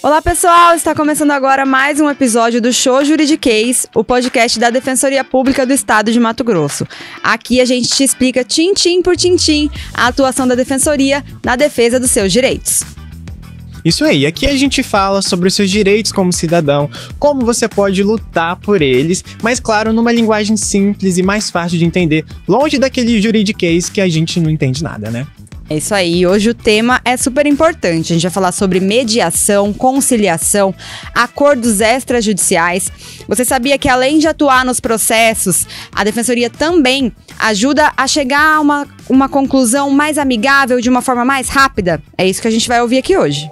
Olá pessoal, está começando agora mais um episódio do Show Juridiquês, o podcast da Defensoria Pública do Estado de Mato Grosso. Aqui a gente te explica tintim por tintim a atuação da Defensoria na defesa dos seus direitos. Isso aí, aqui a gente fala sobre os seus direitos como cidadão, como você pode lutar por eles, mas claro, numa linguagem simples e mais fácil de entender, longe daquele juridiquês que a gente não entende nada, né? É isso aí, hoje o tema é super importante, a gente vai falar sobre mediação, conciliação, acordos extrajudiciais. Você sabia que além de atuar nos processos, a Defensoria também ajuda a chegar a uma conclusão mais amigável, de uma forma mais rápida? É isso que a gente vai ouvir aqui hoje.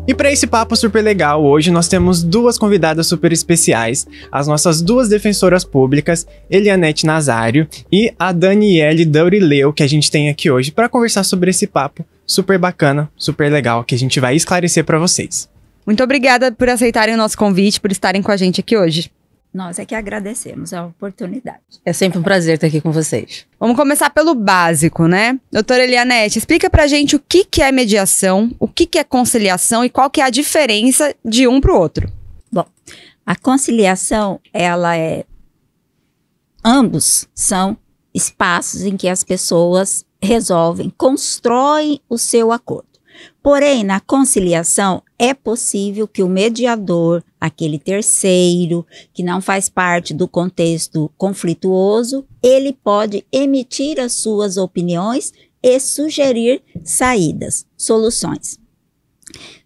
E para esse papo super legal, hoje nós temos duas convidadas super especiais, as nossas duas defensoras públicas, Elianete Nazário e a Daniele Daurileu, que a gente tem aqui hoje para conversar sobre esse papo super bacana, super legal, que a gente vai esclarecer para vocês. Muito obrigada por aceitarem o nosso convite, por estarem com a gente aqui hoje. Nós é que agradecemos a oportunidade. É sempre um prazer estar aqui com vocês. Vamos começar pelo básico, né? Doutora Elianete, explica pra gente o que é mediação, o que é conciliação e qual que é a diferença de um pro outro. Bom, a conciliação, ambos são espaços em que as pessoas resolvem, constroem o seu acordo. Porém, na conciliação, é possível que o mediador, aquele terceiro, que não faz parte do contexto conflituoso, ele pode emitir as suas opiniões e sugerir saídas, soluções.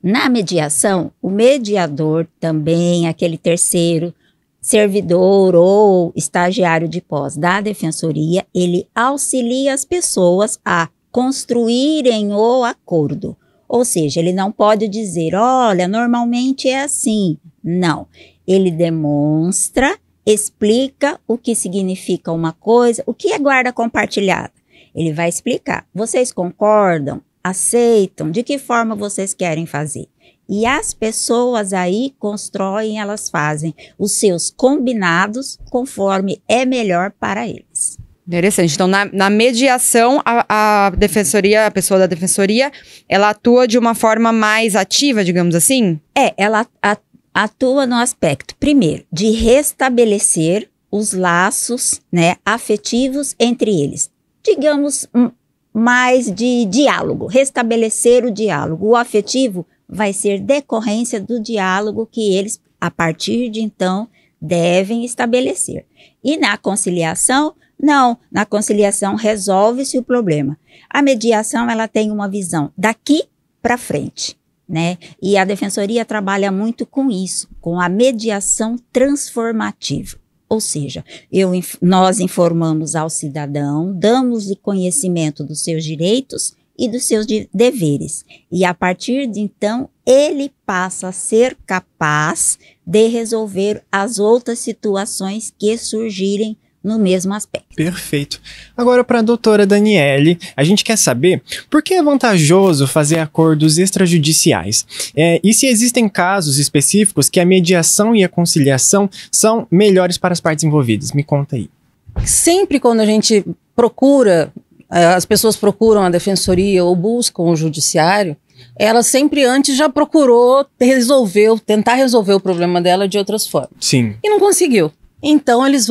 Na mediação, o mediador também, aquele terceiro, servidor ou estagiário de pós da Defensoria, ele auxilia as pessoas a construírem o acordo. Ou seja, ele não pode dizer, olha, normalmente é assim. Não. Ele demonstra, explica o que significa uma coisa, o que é guarda compartilhada. Ele vai explicar. Vocês concordam? Aceitam? De que forma vocês querem fazer? E as pessoas aí constroem, elas fazem os seus combinados conforme é melhor para eles. Interessante. Então, na mediação, a defensoria, a pessoa da defensoria, ela atua de uma forma mais ativa, digamos assim? Ela atua no aspecto, primeiro, de restabelecer os laços, né, afetivos entre eles. Digamos, mais de diálogo, restabelecer o diálogo. O afetivo vai ser decorrência do diálogo que eles, a partir de então, devem estabelecer. E na conciliação, não, na conciliação resolve-se o problema. A mediação, ela tem uma visão daqui para frente, né? E a Defensoria trabalha muito com isso, com a mediação transformativa. Ou seja, nós informamos ao cidadão, damos-lhe conhecimento dos seus direitos e dos seus deveres. E a partir de então, ele passa a ser capaz de resolver as outras situações que surgirem no mesmo aspecto. Perfeito. Agora, para a doutora Daniele, a gente quer saber por que é vantajoso fazer acordos extrajudiciais? E se existem casos específicos que a mediação e a conciliação são melhores para as partes envolvidas? Me conta aí. Sempre quando a gente procura, as pessoas procuram a defensoria ou buscam o judiciário, ela sempre antes já procurou tentar resolver o problema dela de outras formas. Sim. E não conseguiu. Então eles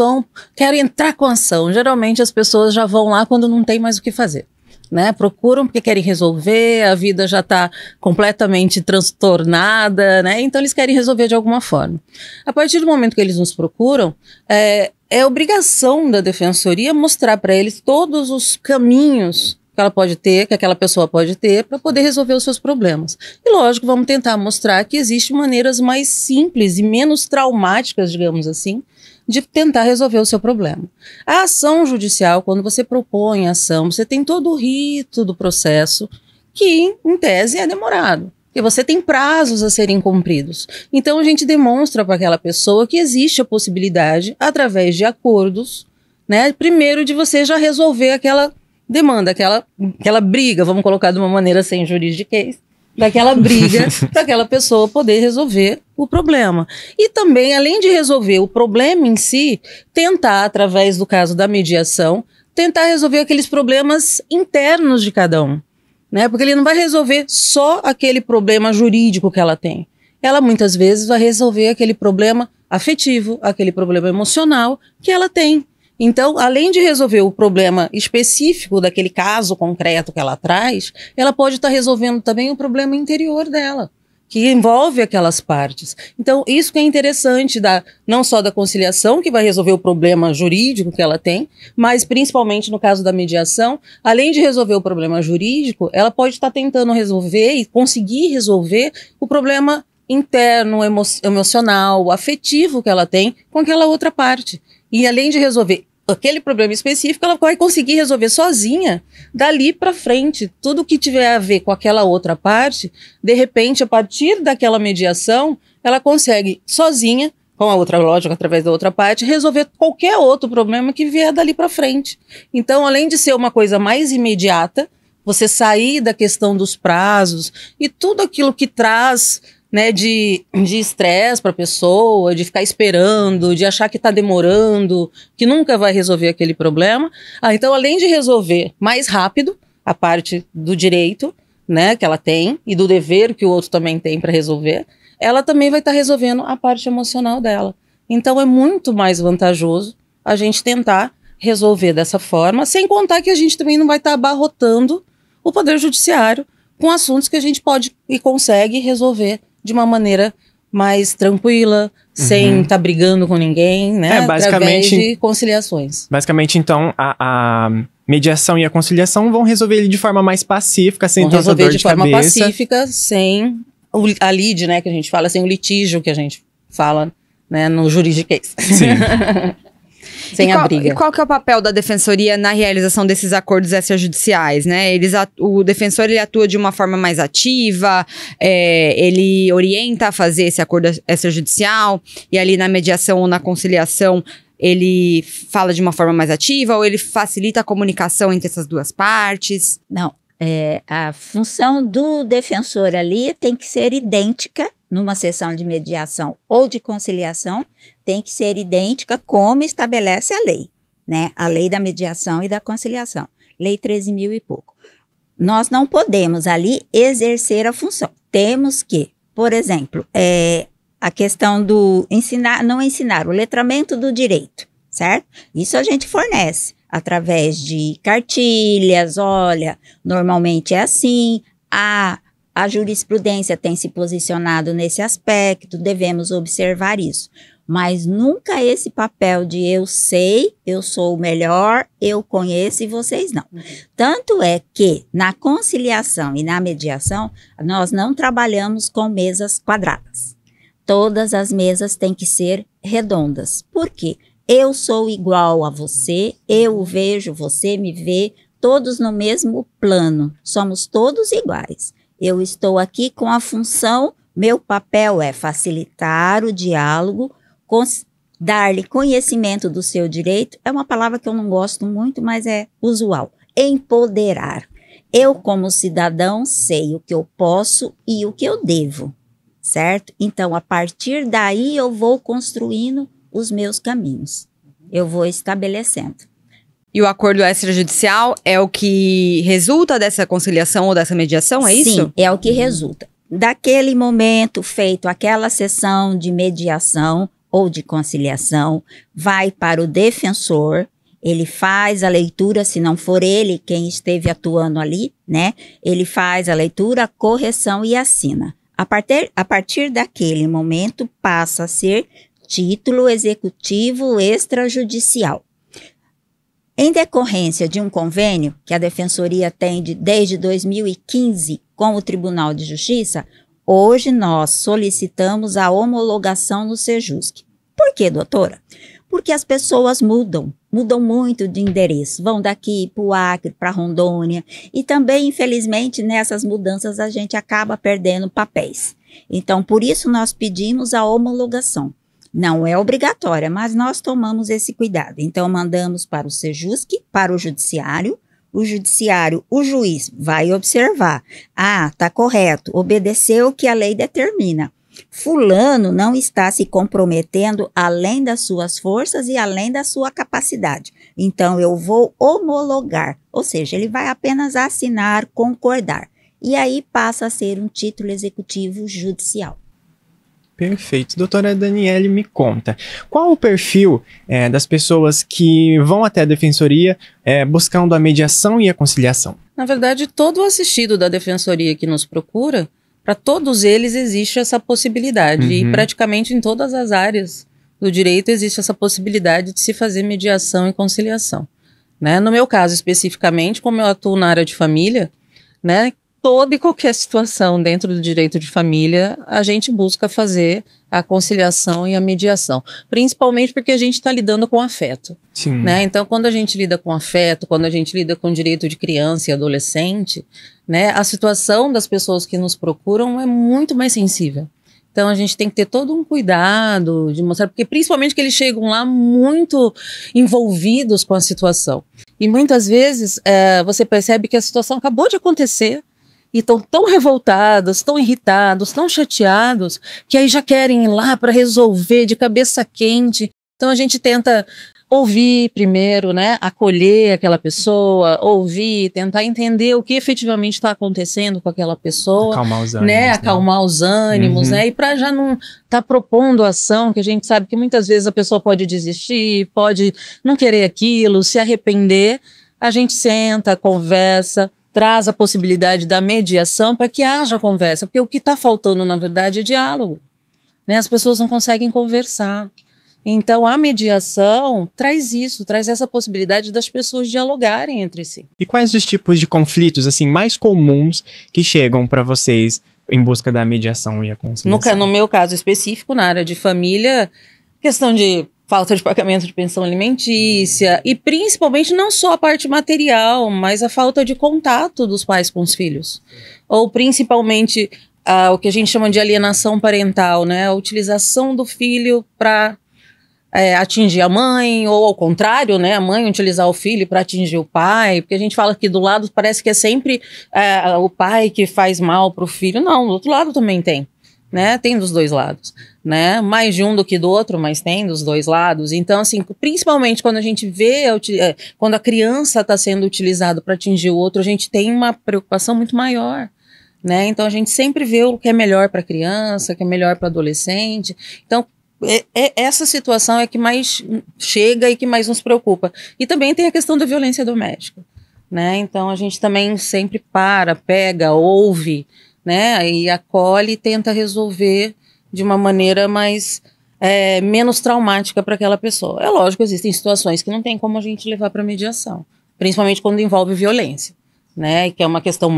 querem entrar com ação. Geralmente as pessoas já vão lá quando não tem mais o que fazer, né? Procuram porque querem resolver, a vida já está completamente transtornada, né? Então eles querem resolver de alguma forma. A partir do momento que eles nos procuram, é obrigação da defensoria mostrar para eles todos os caminhos que ela pode ter, que aquela pessoa pode ter para poder resolver os seus problemas. E lógico, vamos tentar mostrar que existem maneiras mais simples e menos traumáticas, digamos assim, de tentar resolver o seu problema. A ação judicial, quando você propõe a ação, você tem todo o rito do processo que, em tese, é demorado. Porque você tem prazos a serem cumpridos. Então, a gente demonstra para aquela pessoa que existe a possibilidade, através de acordos, né, primeiro de você já resolver aquela demanda, aquela briga, vamos colocar de uma maneira sem juridiquês, daquela briga para aquela pessoa poder resolver o problema. E também, além de resolver o problema em si, tentar, através do caso da mediação, tentar resolver aqueles problemas internos de cada um, né? Porque ele não vai resolver só aquele problema jurídico que ela tem. Ela muitas vezes vai resolver aquele problema afetivo, aquele problema emocional que ela tem. Então, além de resolver o problema específico daquele caso concreto que ela traz, ela pode estar resolvendo também o problema interior dela, que envolve aquelas partes. Então, isso que é interessante, não só da conciliação, que vai resolver o problema jurídico que ela tem, mas principalmente no caso da mediação, além de resolver o problema jurídico, ela pode estar tentando resolver e conseguir resolver o problema interno, emocional, afetivo que ela tem com aquela outra parte. E além de resolver aquele problema específico, ela vai conseguir resolver sozinha, dali para frente, tudo que tiver a ver com aquela outra parte, de repente, a partir daquela mediação, ela consegue sozinha, com a outra lógica, através da outra parte, resolver qualquer outro problema que vier dali para frente. Então, além de ser uma coisa mais imediata, você sair da questão dos prazos e tudo aquilo que traz, né, de estresse para a pessoa, de ficar esperando, de achar que está demorando, que nunca vai resolver aquele problema. Então, além de resolver mais rápido a parte do direito, né, que ela tem, e do dever que o outro também tem para resolver, ela também vai estar resolvendo a parte emocional dela. Então, é muito mais vantajoso a gente tentar resolver dessa forma, sem contar que a gente também não vai estar abarrotando o Poder Judiciário com assuntos que a gente pode e consegue resolver de uma maneira mais tranquila, sem estar brigando com ninguém, né? Através de conciliações. Basicamente, então, a mediação e a conciliação vão resolver ele de forma mais pacífica, sem tanta dor de cabeça. Vão resolver de forma pacífica, sem a lide, né, que a gente fala, sem o litígio que a gente fala, né, no juridiquês. Sim. Sem a briga. E qual que é o papel da defensoria na realização desses acordos extrajudiciais, né? O defensor, ele atua de uma forma mais ativa, ele orienta a fazer esse acordo extrajudicial, e ali na mediação ou na conciliação, ele fala de uma forma mais ativa, ou ele facilita a comunicação entre essas duas partes? Não, a função do defensor ali tem que ser idêntica numa sessão de mediação ou de conciliação, tem que ser idêntica como estabelece a lei, né? A lei da mediação e da conciliação, lei 13.000 e pouco. Nós não podemos ali exercer a função. Temos que, por exemplo, a questão do não ensinar, o letramento do direito, certo? Isso a gente fornece através de cartilhas, olha, normalmente é assim, a jurisprudência tem se posicionado nesse aspecto, devemos observar isso. Mas nunca esse papel de eu sei, eu sou o melhor, eu conheço e vocês não. Tanto é que na conciliação e na mediação, nós não trabalhamos com mesas quadradas. Todas as mesas têm que ser redondas. Por quê? Eu sou igual a você, eu vejo, você me vê, todos no mesmo plano, somos todos iguais. Eu estou aqui com a função, meu papel é facilitar o diálogo, dar-lhe conhecimento do seu direito, é uma palavra que eu não gosto muito, mas é usual, empoderar. Eu, como cidadão, sei o que eu posso e o que eu devo, certo? Então, a partir daí, eu vou construindo os meus caminhos, eu vou estabelecendo. E o acordo extrajudicial é o que resulta dessa conciliação ou dessa mediação, é isso? Sim, é o que resulta. Daquele momento feito aquela sessão de mediação ou de conciliação, vai para o defensor, ele faz a leitura, se não for ele quem esteve atuando ali, né? Ele faz a leitura, a correção e assina. A partir daquele momento passa a ser título executivo extrajudicial. Em decorrência de um convênio que a Defensoria tem desde 2015 com o Tribunal de Justiça, hoje nós solicitamos a homologação no Sejusc. Por quê, doutora? Porque as pessoas mudam muito de endereço, vão daqui para o Acre, para Rondônia, e também, infelizmente, nessas mudanças a gente acaba perdendo papéis. Então, por isso nós pedimos a homologação. Não é obrigatória, mas nós tomamos esse cuidado. Então, mandamos para o Sejusc, para o Judiciário. O Judiciário, o juiz vai observar. Ah, está correto, obedeceu o que a lei determina. fulano não está se comprometendo além das suas forças e além da sua capacidade. Então, eu vou homologar, ou seja, ele vai apenas assinar, concordar. E aí passa a ser um título executivo judicial. Perfeito. Doutora Daniele, me conta, qual o perfil das pessoas que vão até a defensoria buscando a mediação e a conciliação? Na verdade, todo o assistido da defensoria que nos procura, para todos eles existe essa possibilidade. Uhum. E praticamente em todas as áreas do direito existe essa possibilidade de se fazer mediação e conciliação. Né? No meu caso especificamente, como eu atuo na área de família, né, toda e qualquer situação dentro do direito de família, a gente busca fazer a conciliação e a mediação. Principalmente porque a gente está lidando com afeto. Sim. Né? Então, quando a gente lida com afeto, quando a gente lida com direito de criança e adolescente, né, a situação das pessoas que nos procuram é muito mais sensível. Então, a gente tem que ter todo um cuidado de mostrar, porque principalmente que eles chegam lá muito envolvidos com a situação. E muitas vezes você percebe que a situação acabou de acontecer, e estão tão revoltados, tão irritados, tão chateados, que aí já querem ir lá para resolver de cabeça quente. Então a gente tenta ouvir primeiro, né, acolher aquela pessoa, ouvir, tentar entender o que efetivamente está acontecendo com aquela pessoa. Acalmar os ânimos. Né, acalmar os ânimos, né, e para já não estar propondo ação, que a gente sabe que muitas vezes a pessoa pode desistir, pode não querer aquilo, se arrepender, a gente senta, conversa, traz a possibilidade da mediação para que haja conversa, porque o que está faltando, na verdade, é diálogo. Né? As pessoas não conseguem conversar. Então, a mediação traz isso, traz essa possibilidade das pessoas dialogarem entre si. E quais os tipos de conflitos assim mais comuns que chegam para vocês em busca da mediação e a conciliação? No meu caso específico, na área de família, questão de falta de pagamento de pensão alimentícia e principalmente não só a parte material, mas a falta de contato dos pais com os filhos. Ou principalmente o que a gente chama de alienação parental, né? A utilização do filho para atingir a mãe, ou ao contrário, né? A mãe utilizar o filho para atingir o pai, porque a gente fala que do lado parece que é sempre o pai que faz mal para o filho. Não, do outro lado também tem. Né? Tem dos dois lados, né? Mais de um do que do outro, mas tem dos dois lados. Então, assim, principalmente quando a gente vê, quando a criança está sendo utilizada para atingir o outro, a gente tem uma preocupação muito maior, né? Então, a gente sempre vê o que é melhor para a criança, o que é melhor para o adolescente. Então, essa situação é que mais chega e que mais nos preocupa. E também tem a questão da violência doméstica, né? Então, a gente também sempre pega, ouve, né, e acolhe e tenta resolver de uma maneira mais menos traumática para aquela pessoa. É lógico, existem situações que não tem como a gente levar para mediação, principalmente quando envolve violência, né, que é uma questão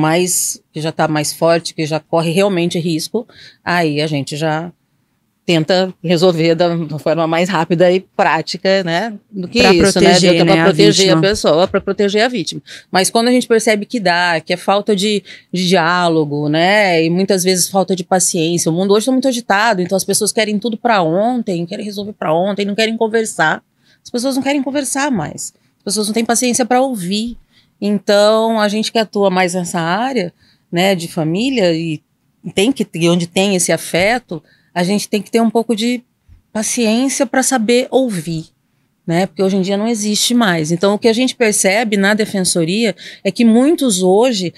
que já está mais forte, que já corre realmente risco, aí a gente já tenta resolver da forma mais rápida e prática, né, do que pra isso, proteger, né, para proteger a pessoa, para proteger a vítima. Mas quando a gente percebe que é falta de diálogo, né, e muitas vezes falta de paciência, o mundo hoje está muito agitado, então as pessoas querem tudo para ontem, querem resolver para ontem, não querem conversar. As pessoas não querem conversar mais, as pessoas não têm paciência para ouvir. Então, a gente que atua mais nessa área, né, de família, e onde tem esse afeto, a gente tem que ter um pouco de paciência para saber ouvir, né? Porque hoje em dia não existe mais. Então, o que a gente percebe na defensoria é que muitos hoje,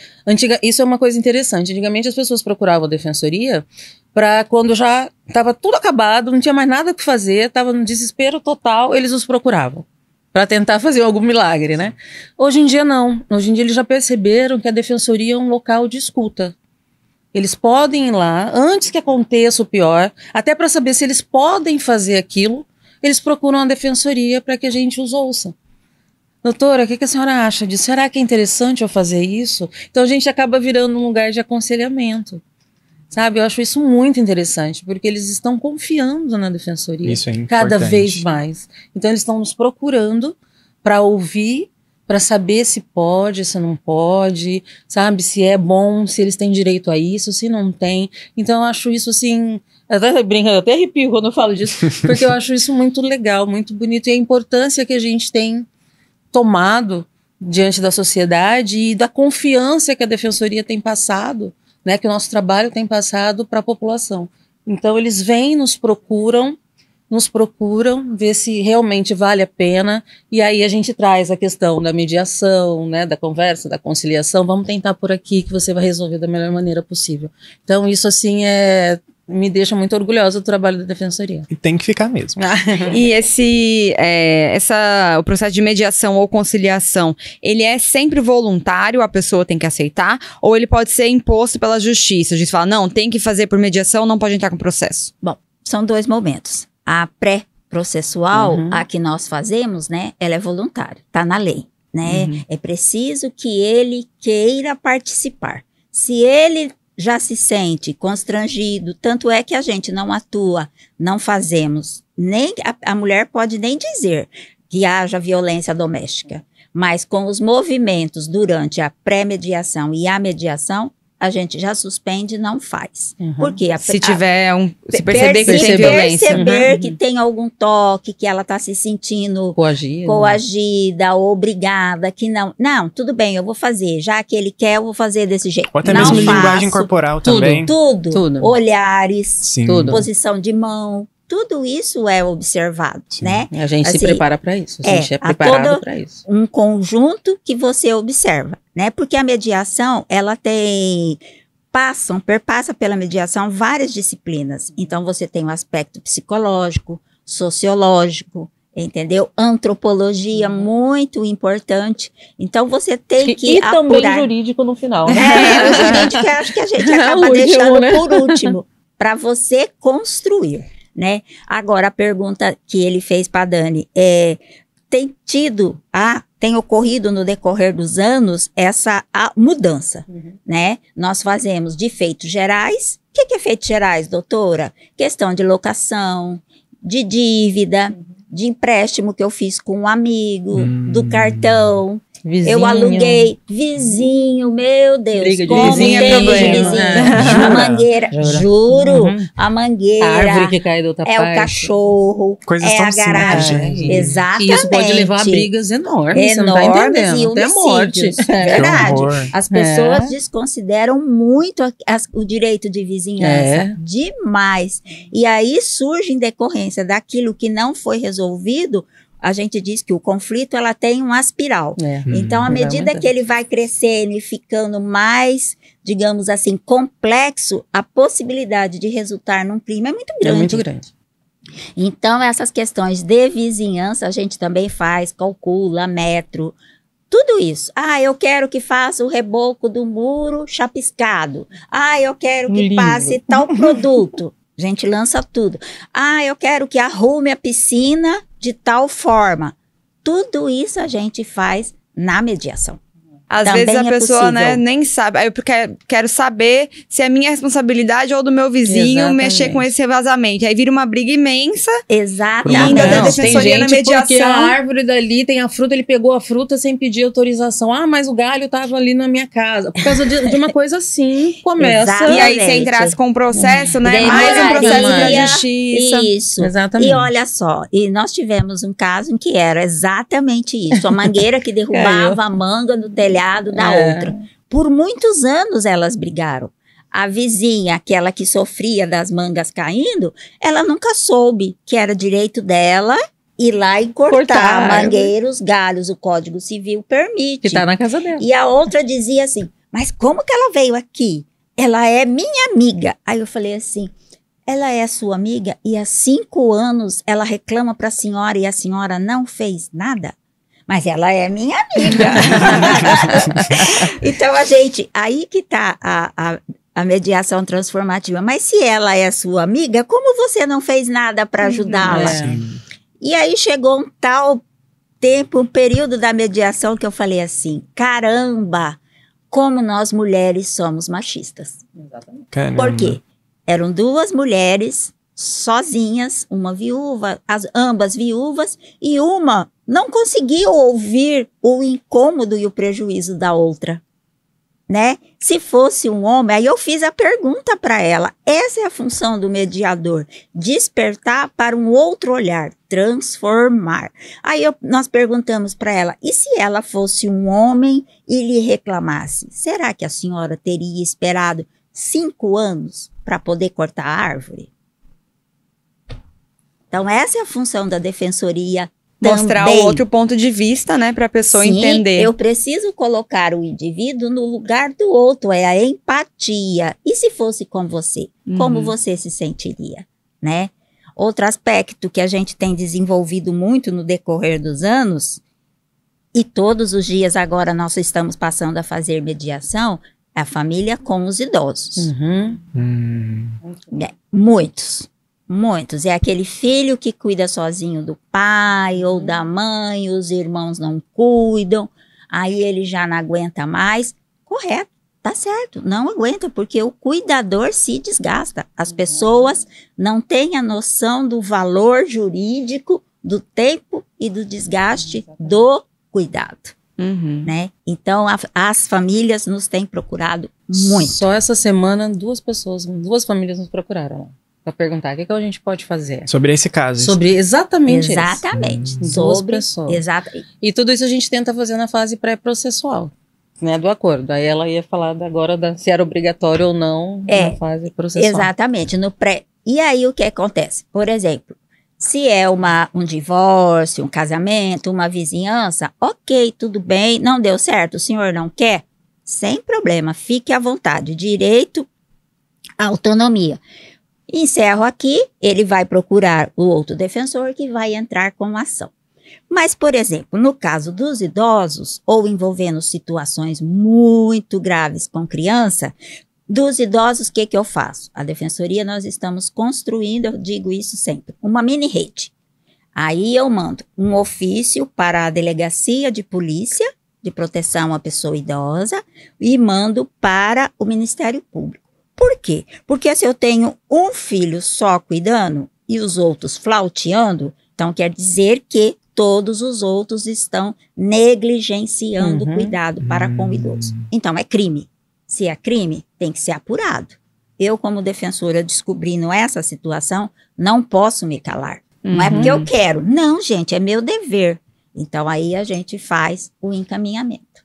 isso é uma coisa interessante, antigamente as pessoas procuravam a defensoria para quando já estava tudo acabado, não tinha mais nada que fazer, estava no desespero total, eles os procuravam para tentar fazer algum milagre, né? Hoje em dia não. Hoje em dia eles já perceberam que a defensoria é um local de escuta. Eles podem ir lá, antes que aconteça o pior, até para saber se eles podem fazer aquilo, eles procuram a defensoria para que a gente os ouça. Doutora, o que a senhora acha disso? Será que é interessante eu fazer isso? Então a gente acaba virando um lugar de aconselhamento. Sabe, eu acho isso muito interessante, porque eles estão confiando na defensoria. Isso é importante. Cada vez mais. Então eles estão nos procurando para ouvir, para saber se pode, se não pode, sabe, se é bom, se eles têm direito a isso, se não tem. Então eu acho isso assim, eu até arrepio quando eu falo disso, porque eu acho isso muito legal, muito bonito, e a importância que a gente tem tomado diante da sociedade e da confiança que a defensoria tem passado, né, que o nosso trabalho tem passado para a população. Então eles vêm, nos procuram, ver se realmente vale a pena, e aí a gente traz a questão da mediação, né, da conversa, da conciliação, vamos tentar por aqui que você vai resolver da melhor maneira possível. Então isso assim me deixa muito orgulhosa do trabalho da Defensoria. E tem que ficar mesmo. E o processo de mediação ou conciliação, ele é sempre voluntário, a pessoa tem que aceitar, ou ele pode ser imposto pela justiça? A gente fala, não, tem que fazer por mediação, não pode entrar com processo. Bom, são 2 momentos. A pré-processual, a que nós fazemos, né, ela é voluntária, tá na lei, né? É preciso que ele queira participar. Se ele já se sente constrangido, tanto é que a gente não atua, não fazemos, nem a mulher pode nem dizer que haja violência doméstica, mas com os movimentos durante a pré-mediação e a mediação, a gente já suspende e não faz. Porque se perceber que tem violência. Perceber que tem algum toque, que ela está se sentindo coagida, obrigada, que não. Não, tudo bem, eu vou fazer. Já que ele quer, eu vou fazer desse jeito. Ou até mesmo linguagem corporal também. Tudo. Olhares, Sim. posição de mão. Tudo isso é observado, né? A gente se prepara para isso. A gente é preparado para isso. Um conjunto que você observa, né? Porque a mediação, ela perpassa pela mediação várias disciplinas. Então, você tem o aspecto psicológico, sociológico, entendeu? Antropologia, muito importante. Então, você tem que apurar. E também jurídico no final. O jurídico, eu acho que a gente acaba deixando por último, para você construir. Né? Agora, a pergunta que ele fez para a Dani tem ocorrido no decorrer dos anos essa mudança, né? Nós fazemos de feitos gerais. O que é feitos gerais, doutora? Questão de locação, de dívida, de empréstimo que eu fiz com um amigo, do cartão. Vizinho. Eu aluguei vizinho, meu Deus. Briga de como vizinho tem é problema. vizinho. A mangueira, juro. A mangueira. A árvore que cai da outra parte. O cachorro. Coisas é tão a garagem. simples, Exatamente. E isso pode levar a brigas enormes. Você não tá entendendo. E até morte. Verdade. horror. As pessoas desconsideram muito o direito de vizinhança. Demais. E aí surge, em decorrência daquilo que não foi resolvido, a gente diz que o conflito, ela tem uma espiral. Então, à medida que ele vai crescendo e ficando mais, digamos assim, complexo, a possibilidade de resultar num crime é muito grande. É muito grande. Então, essas questões de vizinhança, a gente também faz, calcula, metro, tudo isso. Eu quero que faça o reboco do muro chapiscado. Eu quero que passe tal produto. A gente lança tudo. Eu quero que arrume a piscina de tal forma. Tudo isso a gente faz na mediação. Às Também vezes a pessoa, possível. né, nem sabe. Aí eu quero saber se é minha responsabilidade ou do meu vizinho mexer com esse vazamento. Aí vira uma briga imensa. Exatamente. E ainda da defensoria na mediação. Porque a árvore dali tem a fruta, ele pegou a fruta sem pedir autorização. Mas o galho tava ali na minha casa. Por causa de uma coisa assim, começa. Exatamente. E aí se entrasse com um processo, né? Mais um processo pra justiça. Isso. Exatamente. E olha só, e nós tivemos um caso em que era exatamente isso. A mangueira que derrubava a manga no telhado da outra. Por muitos anos elas brigaram. A vizinha, aquela que sofria das mangas caindo, ela nunca soube que era direito dela ir lá e cortar a mangueira, os galhos, o Código Civil permite. Que tá na casa dela. E a outra dizia assim, mas como que ela veio aqui? Ela é minha amiga. Aí eu falei assim, ela é sua amiga e há 5 anos ela reclama para a senhora e a senhora não fez nada? Mas ela é minha amiga. Então, aí que tá a mediação transformativa. Mas se ela é sua amiga, como você não fez nada para ajudá-la? E aí chegou um tal tempo, um período da mediação que eu falei assim, caramba, como nós mulheres somos machistas. Exatamente. Caramba. Por quê? Eram 2 mulheres sozinhas, uma viúva, ambas viúvas, e uma não conseguiu ouvir o incômodo e o prejuízo da outra, né? Se fosse um homem, aí eu fiz a pergunta para ela, essa é a função do mediador, despertar para um outro olhar, transformar. Aí nós perguntamos para ela, e se ela fosse um homem e lhe reclamasse, será que a senhora teria esperado 5 anos para poder cortar a árvore? Então, essa é a função da defensoria. Mostrar também. o outro ponto de vista, né, para a pessoa Sim, entender. eu preciso colocar o indivíduo no lugar do outro, é a empatia. E se fosse com você, como você se sentiria, né? Outro aspecto que a gente tem desenvolvido muito no decorrer dos anos, e todos os dias agora nós estamos passando a fazer mediação, é a família com os idosos. Muitos. É aquele filho que cuida sozinho do pai ou da mãe, os irmãos não cuidam, aí ele já não aguenta mais. Correto, tá certo, não aguenta, porque o cuidador se desgasta. As pessoas não têm a noção do valor jurídico, do tempo e do desgaste do cuidado. Né? Então, as famílias nos têm procurado muito. Só essa semana, duas famílias nos procuraram para perguntar o que a gente pode fazer. Sobre esse caso. Sobre exatamente Exatamente. Duas Sobre pessoas. E E tudo isso a gente tenta fazer na fase pré-processual, né, do acordo. Aí ela ia falar agora se era obrigatório ou não na fase processual. Exatamente, no pré. E aí o que acontece? Por exemplo, se é um divórcio, um casamento, uma vizinhança, ok, tudo bem, não deu certo, o senhor não quer? Sem problema, fique à vontade, direito à autonomia. Encerro aqui, ele vai procurar o outro defensor que vai entrar com a ação. Mas, por exemplo, no caso dos idosos, ou envolvendo situações muito graves com criança, dos idosos, o que eu faço? A defensoria, nós estamos construindo, eu digo isso sempre, uma mini rede. Aí eu mando um ofício para a delegacia de polícia, de proteção à pessoa idosa, e mando para o Ministério Público. Por quê? Porque se eu tenho um filho só cuidando e os outros flauteando, então quer dizer que todos os outros estão negligenciando o cuidado para com o idoso. Então é crime. Se é crime, tem que ser apurado. Eu, como defensora, descobrindo essa situação, não posso me calar. Não é porque eu quero. Não, gente, é meu dever. Então aí a gente faz o encaminhamento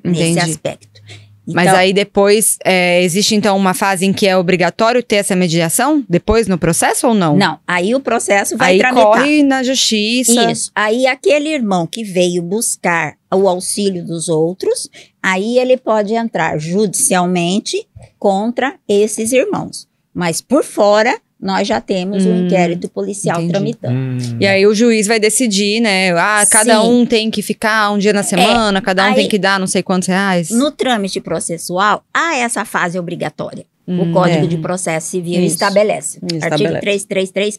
nesse aspecto. Mas Então, aí depois, existe então uma fase em que é obrigatório ter essa mediação? Depois no processo ou não? não, aí o processo vai Aí tramitar. corre na justiça. Isso. Aí aquele irmão que veio buscar o auxílio dos outros, aí ele pode entrar judicialmente contra esses irmãos. Mas por fora, nós já temos um inquérito policial entendi. tramitando. E aí o juiz vai decidir, né? Cada Sim. um tem que ficar um dia na semana, cada um aí- tem que dar não sei quantos reais. No trâmite processual, há essa fase obrigatória. O Código de Processo Civil Isso. estabelece. Artigo 333,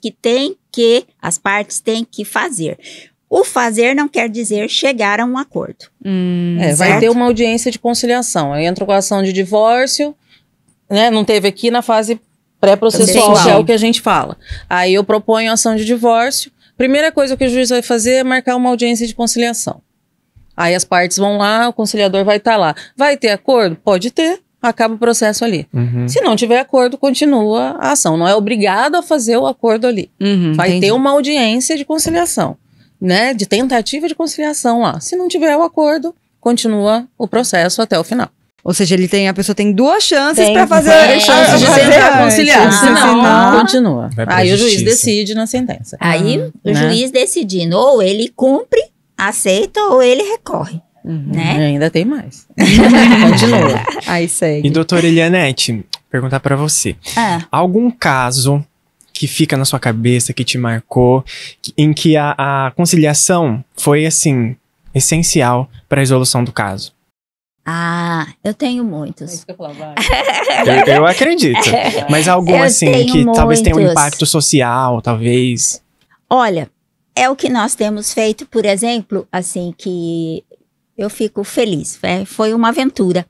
que as partes têm que fazer. O fazer não quer dizer chegar a um acordo. Vai certo? ter uma audiência de conciliação. Aí entra com a ação de divórcio, né? Não teve aqui na fase pré-processual, Sim. que é o que a gente fala. Aí eu proponho a ação de divórcio. Primeira coisa que o juiz vai fazer é marcar uma audiência de conciliação. Aí as partes vão lá, o conciliador vai estar lá. Vai ter acordo? Pode ter. Acaba o processo ali. Se não tiver acordo, continua a ação. Não é obrigado a fazer o acordo ali. Vai Entendi. ter uma audiência de conciliação, né? De tentativa de conciliação lá. Se não tiver o acordo, continua o processo até o final. Ou seja, a pessoa tem duas chances Tem pra fazer várias chances de fazer tentar antes. conciliar. Senão, Continua. vai pra Aí o juiz justiça. decide na sentença. Aí o né? juiz decidindo, ou ele cumpre, aceita, ou ele recorre. E Né? ainda tem mais. Continua. Aí segue. E doutora Elianete, perguntar pra você. Algum caso que fica na sua cabeça, que te marcou, em que a conciliação foi, assim, essencial pra resolução do caso? Eu tenho muitos. Eu acredito. Mas algum, Eu assim, tenho que talvez tenha um muitos. impacto social, talvez. Olha, é o que nós temos feito, por exemplo, assim, que eu fico feliz. Foi uma aventura,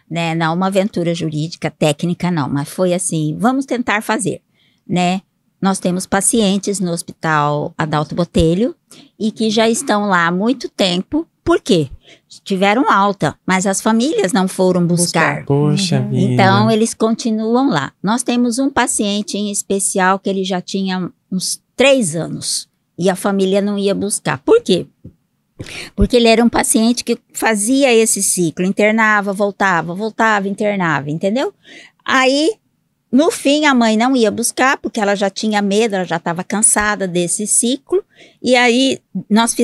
né? Não uma aventura jurídica, técnica, não, mas foi assim, vamos tentar fazer, né? Nós temos pacientes no Hospital Adalto Botelho e que já estão lá há muito tempo. Por quê? Tiveram alta, mas as famílias não foram buscar. Poxa vida. Então, eles continuam lá. Nós temos um paciente em especial que ele já tinha uns 3 anos e a família não ia buscar. Por quê? Porque ele era um paciente que fazia esse ciclo, internava, voltava, internava, entendeu? Aí, No fim, a mãe não ia buscar, porque ela já tinha medo, ela já estava cansada desse ciclo. E aí, nós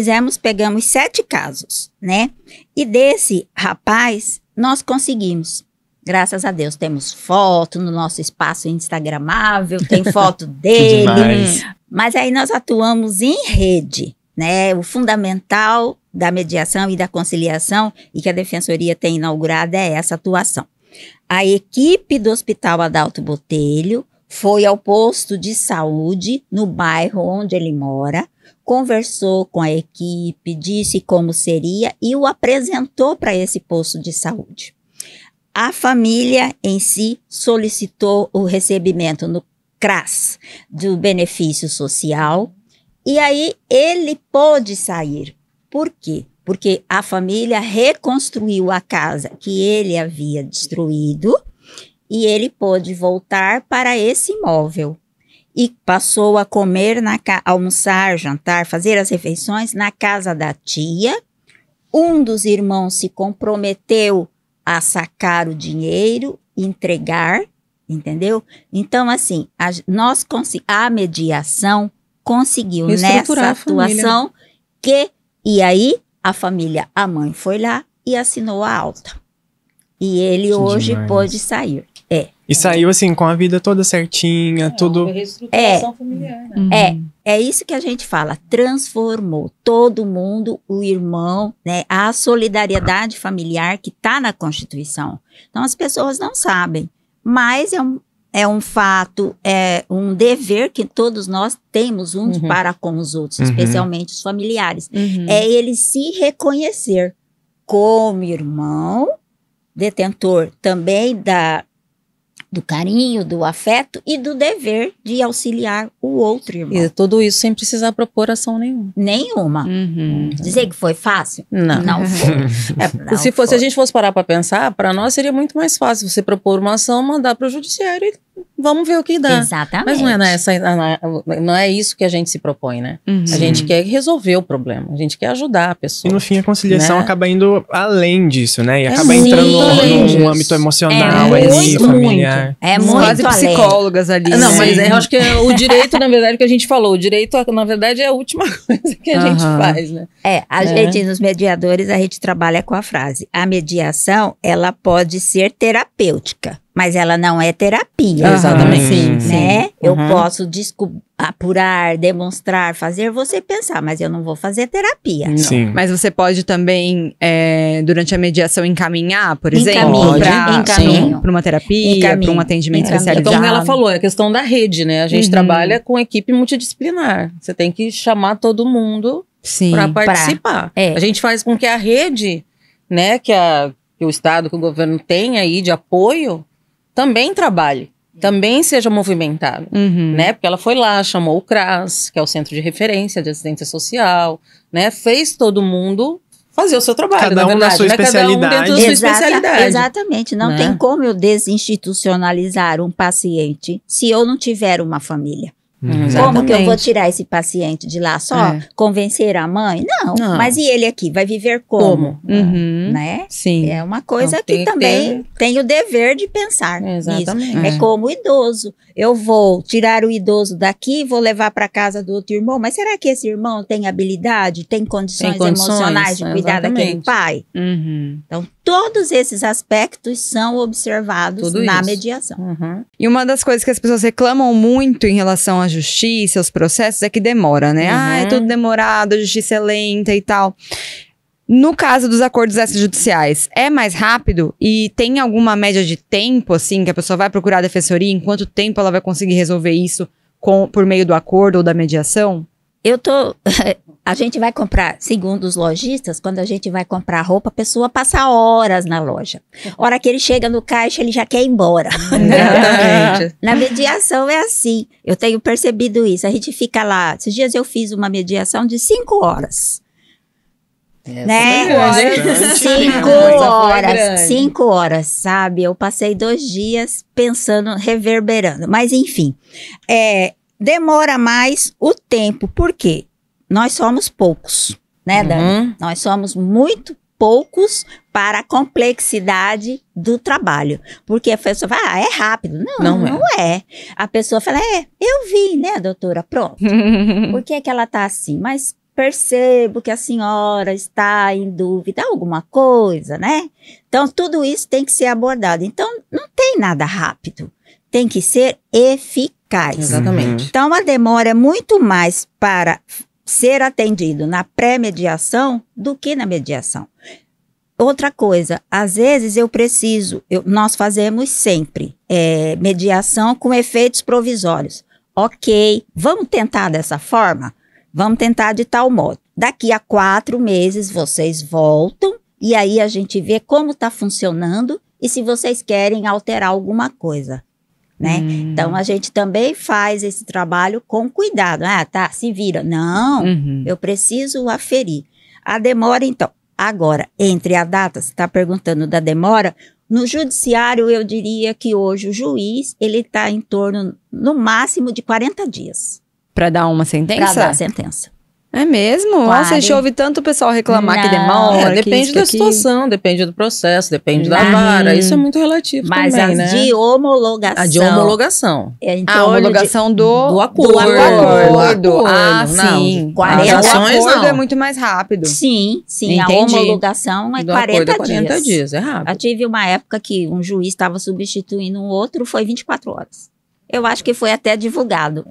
pegamos 7 casos, né? E desse rapaz, nós conseguimos. Graças a Deus, temos foto no nosso espaço instagramável, tem foto dele. Mas aí nós atuamos em rede, né? O fundamental da mediação e da conciliação, e que a Defensoria tem inaugurado, é essa atuação. A equipe do Hospital Adalto Botelho foi ao posto de saúde no bairro onde ele mora, conversou com a equipe, disse como seria e o apresentou para esse posto de saúde. A família em si solicitou o recebimento no CRAS do benefício social e aí ele pôde sair. Por quê? Porque a família reconstruiu a casa que ele havia destruído e ele pôde voltar para esse imóvel. E passou a comer, almoçar, jantar, fazer as refeições na casa da tia. Um dos irmãos se comprometeu a sacar o dinheiro, entregar, entendeu? Então, assim, a mediação conseguiu nessa atuação e aí a família, a mãe foi lá e assinou a alta. E ele hoje pôde sair. E saiu assim, com a vida toda certinha, tudo... Reestruturação familiar, né? É isso que a gente fala, transformou todo mundo, o irmão, né, a solidariedade familiar que está na Constituição. Então as pessoas não sabem, mas é um fato, é um dever que todos nós temos uns para com os outros, especialmente os familiares. É ele se reconhecer como irmão, detentor também do carinho, do afeto e do dever de auxiliar o outro irmão. E tudo isso sem precisar propor ação nenhuma. Nenhuma. Dizer que foi fácil? Não foi. Se a gente fosse parar para pensar, para nós seria muito mais fácil você propor uma ação, mandar para o judiciário e vamos ver o que dá. Exatamente. Mas não é isso que a gente se propõe, né? A gente quer resolver o problema, a gente quer ajudar a pessoa. E no fim a conciliação, né, acaba indo além disso, né? E acaba muito entrando no âmbito emocional ali, familiar. É muito quase além. psicólogas ali. Não, mas eu acho que o direito, na verdade, que a gente falou, o direito, na verdade, é a última coisa que a gente faz, né? Gente, nos mediadores, a gente trabalha com a frase, a mediação, ela pode ser terapêutica, mas ela não é terapia. Exatamente. Né? Eu posso apurar, demonstrar, fazer você pensar, mas eu não vou fazer terapia. Sim. Mas você pode também, durante a mediação, encaminhar, por exemplo, para uma terapia, para um atendimento especializado. Então, como ela falou, é a questão da rede, né? A gente trabalha com equipe multidisciplinar. Você tem que chamar todo mundo para participar. A gente faz com que a rede, né, que o Estado, que o governo tem aí de apoio, também trabalhe. Também seja movimentado, né? Porque ela foi lá, chamou o CRAS, que é o Centro de Referência de Assistência Social, né? Fez todo mundo fazer o seu trabalho, cada um na sua especialidade. Cada um dentro da sua especialidade. Exatamente. Não tem como eu desinstitucionalizar um paciente se eu não tiver uma família. Como que eu vou tirar esse paciente de lá só? Convencer a mãe? Não. Mas e ele aqui? Vai viver como? Né? Sim. É uma coisa que também tem o dever de pensar nisso. É como o idoso. Eu vou tirar o idoso daqui, vou levar para casa do outro irmão, mas será que esse irmão tem habilidade, tem condições emocionais de cuidar daquele pai? Então, todos esses aspectos são observados na mediação. E uma das coisas que as pessoas reclamam muito em relação à justiça, aos processos, é que demora, né? É tudo demorado, a justiça é lenta e tal. No caso dos acordos extrajudiciais, é mais rápido e tem alguma média de tempo, assim, que a pessoa vai procurar a defensoria, em quanto tempo ela vai conseguir resolver isso por meio do acordo ou da mediação? A gente vai comprar, segundo os lojistas, quando a gente vai comprar roupa, a pessoa passa horas na loja. A hora que ele chega no caixa, ele já quer ir embora. Na mediação é assim. Eu tenho percebido isso. A gente fica lá. Esses dias eu fiz uma mediação de 5 horas. Né? 5 horas, sabe? Eu passei 2 dias pensando, reverberando. Mas enfim, demora mais o tempo. Por quê? Nós somos poucos, né, Dani? Nós somos muito poucos para a complexidade do trabalho. Porque a pessoa fala, é rápido. Não é. A pessoa fala, eu vi, né, doutora? Pronto. Por que que ela tá assim? Mas percebo que a senhora está em dúvida, alguma coisa, né? Então, tudo isso tem que ser abordado. Então, não tem nada rápido. Tem que ser eficaz. Exatamente. Então, a demora é muito mais para ser atendido na pré-mediação do que na mediação. Outra coisa, às vezes nós fazemos sempre mediação com efeitos provisórios. Ok, vamos tentar dessa forma? Vamos tentar de tal modo. Daqui a 4 meses vocês voltam e aí a gente vê como está funcionando e se vocês querem alterar alguma coisa, né? Então a gente também faz esse trabalho com cuidado. Se vira. Não, eu preciso aferir. A demora, então. Agora, entre a data, você está perguntando da demora, no judiciário eu diria que hoje o juiz, ele está em torno, no máximo, de 40 dias. Pra dar uma sentença? Para dar a sentença. É mesmo? Nossa, a gente ouve tanto o pessoal reclamar que demora. Depende da situação, depende do processo, depende da vara. Isso é muito relativo mas também, as né? de homologação. A de homologação. A homologação do acordo. Sim. 40 o acordo não. É muito mais rápido. Sim. Entendi. A homologação é do 40 acordo é 40 dias. É rápido. Eu tive uma época que um juiz estava substituindo um outro, foi 24 horas. Eu acho que foi até divulgado.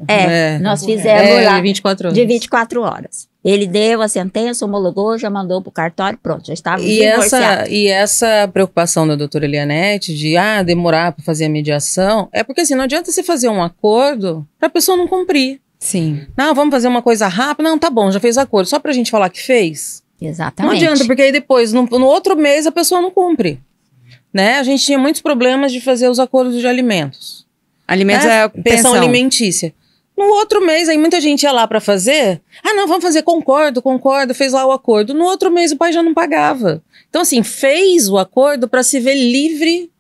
Nós fizemos lá 24 horas. de 24 horas. Ele deu a sentença, homologou, já mandou para o cartório, pronto, já estava divorciado. E essa preocupação da doutora Elianete de demorar para fazer a mediação, é porque assim, não adianta você fazer um acordo para a pessoa não cumprir. Sim. Não, vamos fazer uma coisa rápida. Não, tá bom, já fez acordo. Só pra gente falar que fez? Exatamente. Não adianta, porque aí depois, no outro mês, a pessoa não cumpre. Né? A gente tinha muitos problemas de fazer os acordos de alimentos. Alimentos é pensão alimentícia. No outro mês, aí muita gente ia lá pra fazer. Não, vamos fazer, concordo, fez lá o acordo. No outro mês, o pai já não pagava. Então, assim, fez o acordo pra se ver livre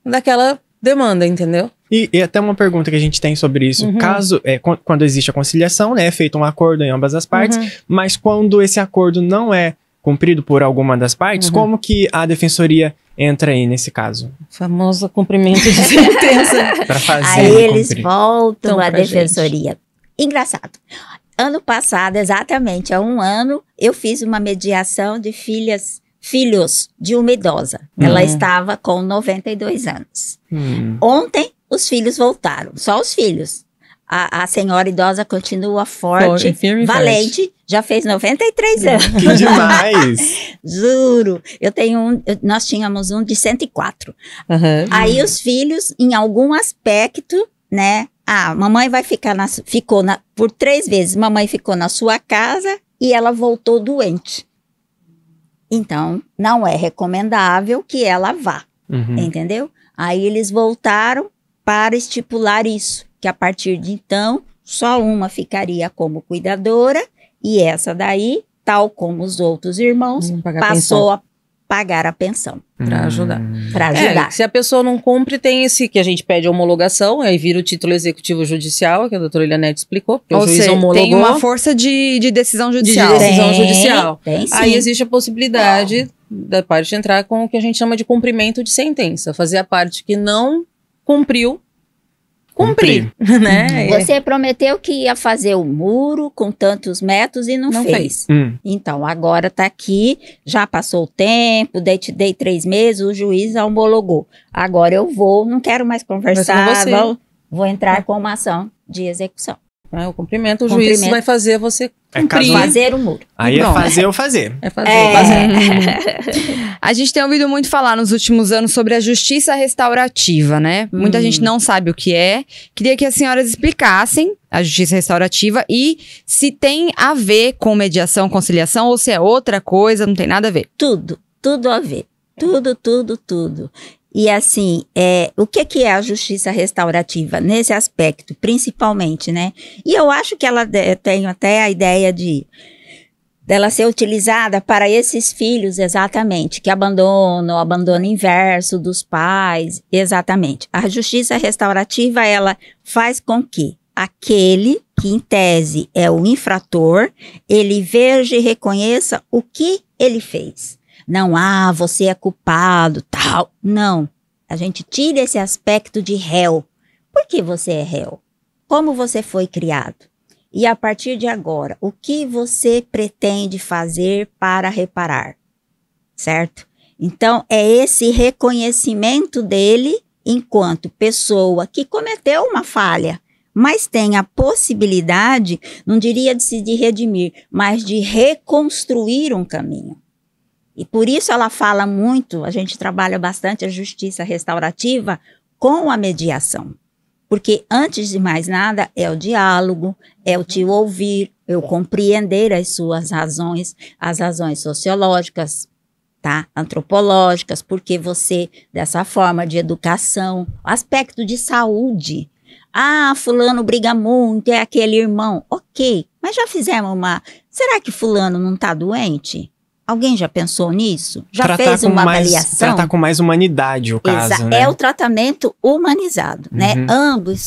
daquela demanda, entendeu? E até uma pergunta que a gente tem sobre isso. Caso, quando existe a conciliação, né, é feito um acordo em ambas as partes, mas quando esse acordo não é cumprido por alguma das partes, como que a defensoria entra aí nesse caso? Famoso cumprimento de sentença. Para fazer aí eles voltam à defensoria. Engraçado. Ano passado, exatamente há 1 ano, eu fiz uma mediação de filhos de uma idosa. Ela estava com 92 anos. Ontem, os filhos voltaram, só os filhos. A senhora idosa continua forte, valente, já fez 93 anos. Que demais! Juro. Nós tínhamos um de 104. Aí os filhos, em algum aspecto, né? Mamãe vai ficar por 3 vezes, mamãe ficou na sua casa e ela voltou doente. Então, não é recomendável que ela vá, entendeu? Aí eles voltaram para estipular isso, que a partir de então, só uma ficaria como cuidadora e essa daí, tal como os outros irmãos, passou a pagar a pensão. Para ajudar. Para ajudar. Se a pessoa não cumpre, tem esse que a gente pede homologação, aí vira o título executivo judicial, que a doutora Elianete explicou, porque o juiz homologou. Tem uma força de decisão judicial. De decisão judicial. Tem, sim. Aí existe a possibilidade da parte entrar com o que a gente chama de cumprimento de sentença, fazer a parte que não cumpriu, cumprir, né? Você prometeu que ia fazer o muro com tantos metros e não fez. Então, agora tá aqui, já passou o tempo, te dei 3 meses, o juiz homologou. Agora eu não quero mais conversar, vou entrar com uma ação de execução. O cumprimento, o juiz vai fazer você cumprir. Fazer o muro. Aí é fazer ou fazer. É fazer ou fazer. A gente tem ouvido muito falar nos últimos anos sobre a justiça restaurativa, né? Muita gente não sabe o que é. Queria que as senhoras explicassem a justiça restaurativa e se tem a ver com mediação, conciliação ou se é outra coisa, não tem nada a ver. Tudo a ver. Tudo. E assim, o que é a justiça restaurativa nesse aspecto, principalmente, né? E eu acho que ela tem até a ideia dela ser utilizada para esses filhos, exatamente, que abandonam, o abandono inverso dos pais, exatamente. A justiça restaurativa, ela faz com que aquele que, em tese, é o infrator, ele veja e reconheça o que ele fez. Não, você é culpado, tal. Não, a gente tira esse aspecto de réu. Por que você é réu? Como você foi criado? E a partir de agora, o que você pretende fazer para reparar? Certo? Então, é esse reconhecimento dele enquanto pessoa que cometeu uma falha, mas tem a possibilidade, não diria de se redimir, mas de reconstruir um caminho. E por isso ela fala muito, a gente trabalha bastante a justiça restaurativa com a mediação. Porque antes de mais nada é o diálogo, é o te ouvir, eu compreender as suas razões, as razões sociológicas, tá? Antropológicas, porque você, dessa forma de educação, aspecto de saúde. Fulano briga muito, é aquele irmão. Ok, mas já fizemos será que fulano não está doente? Alguém já pensou nisso? Já fez uma avaliação? Tratar com mais humanidade o caso, né? É o tratamento humanizado, né? Ambos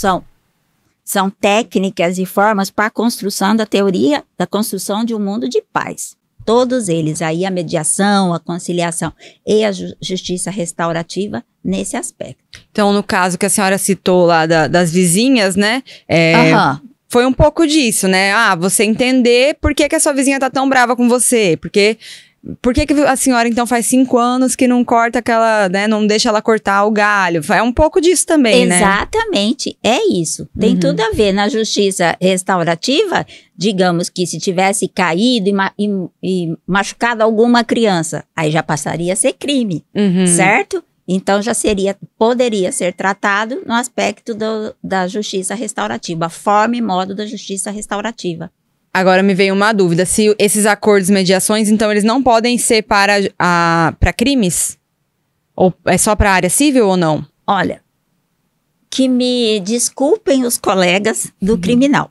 são técnicas e formas para a construção da teoria da construção de um mundo de paz. Todos eles, aí a mediação, a conciliação e a justiça restaurativa nesse aspecto. Então, no caso que a senhora citou lá das vizinhas, né? Foi um pouco disso, né? Você entender por que a sua vizinha tá tão brava com você. Por que a senhora, então, faz 5 anos que não corta aquela, né? Não deixa ela cortar o galho. É um pouco disso também, né? Exatamente, é isso. Tem tudo a ver. Na justiça restaurativa, digamos que se tivesse caído e machucado alguma criança, aí já passaria a ser crime, certo? Então já poderia ser tratado no aspecto da justiça restaurativa, a forma e modo da justiça restaurativa. Agora me veio uma dúvida, se esses acordos, mediações, então eles não podem ser para crimes? Ou é só para a área civil ou não? Olha, que me desculpem os colegas do criminal,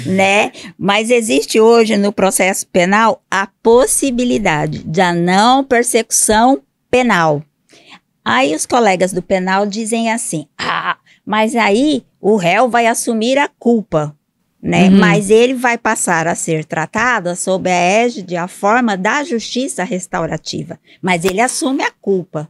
né? Mas existe hoje no processo penal a possibilidade da não persecução penal. Aí os colegas do penal dizem assim, mas aí o réu vai assumir a culpa, né? Mas ele vai passar a ser tratado sob a égide, a forma da justiça restaurativa, mas ele assume a culpa.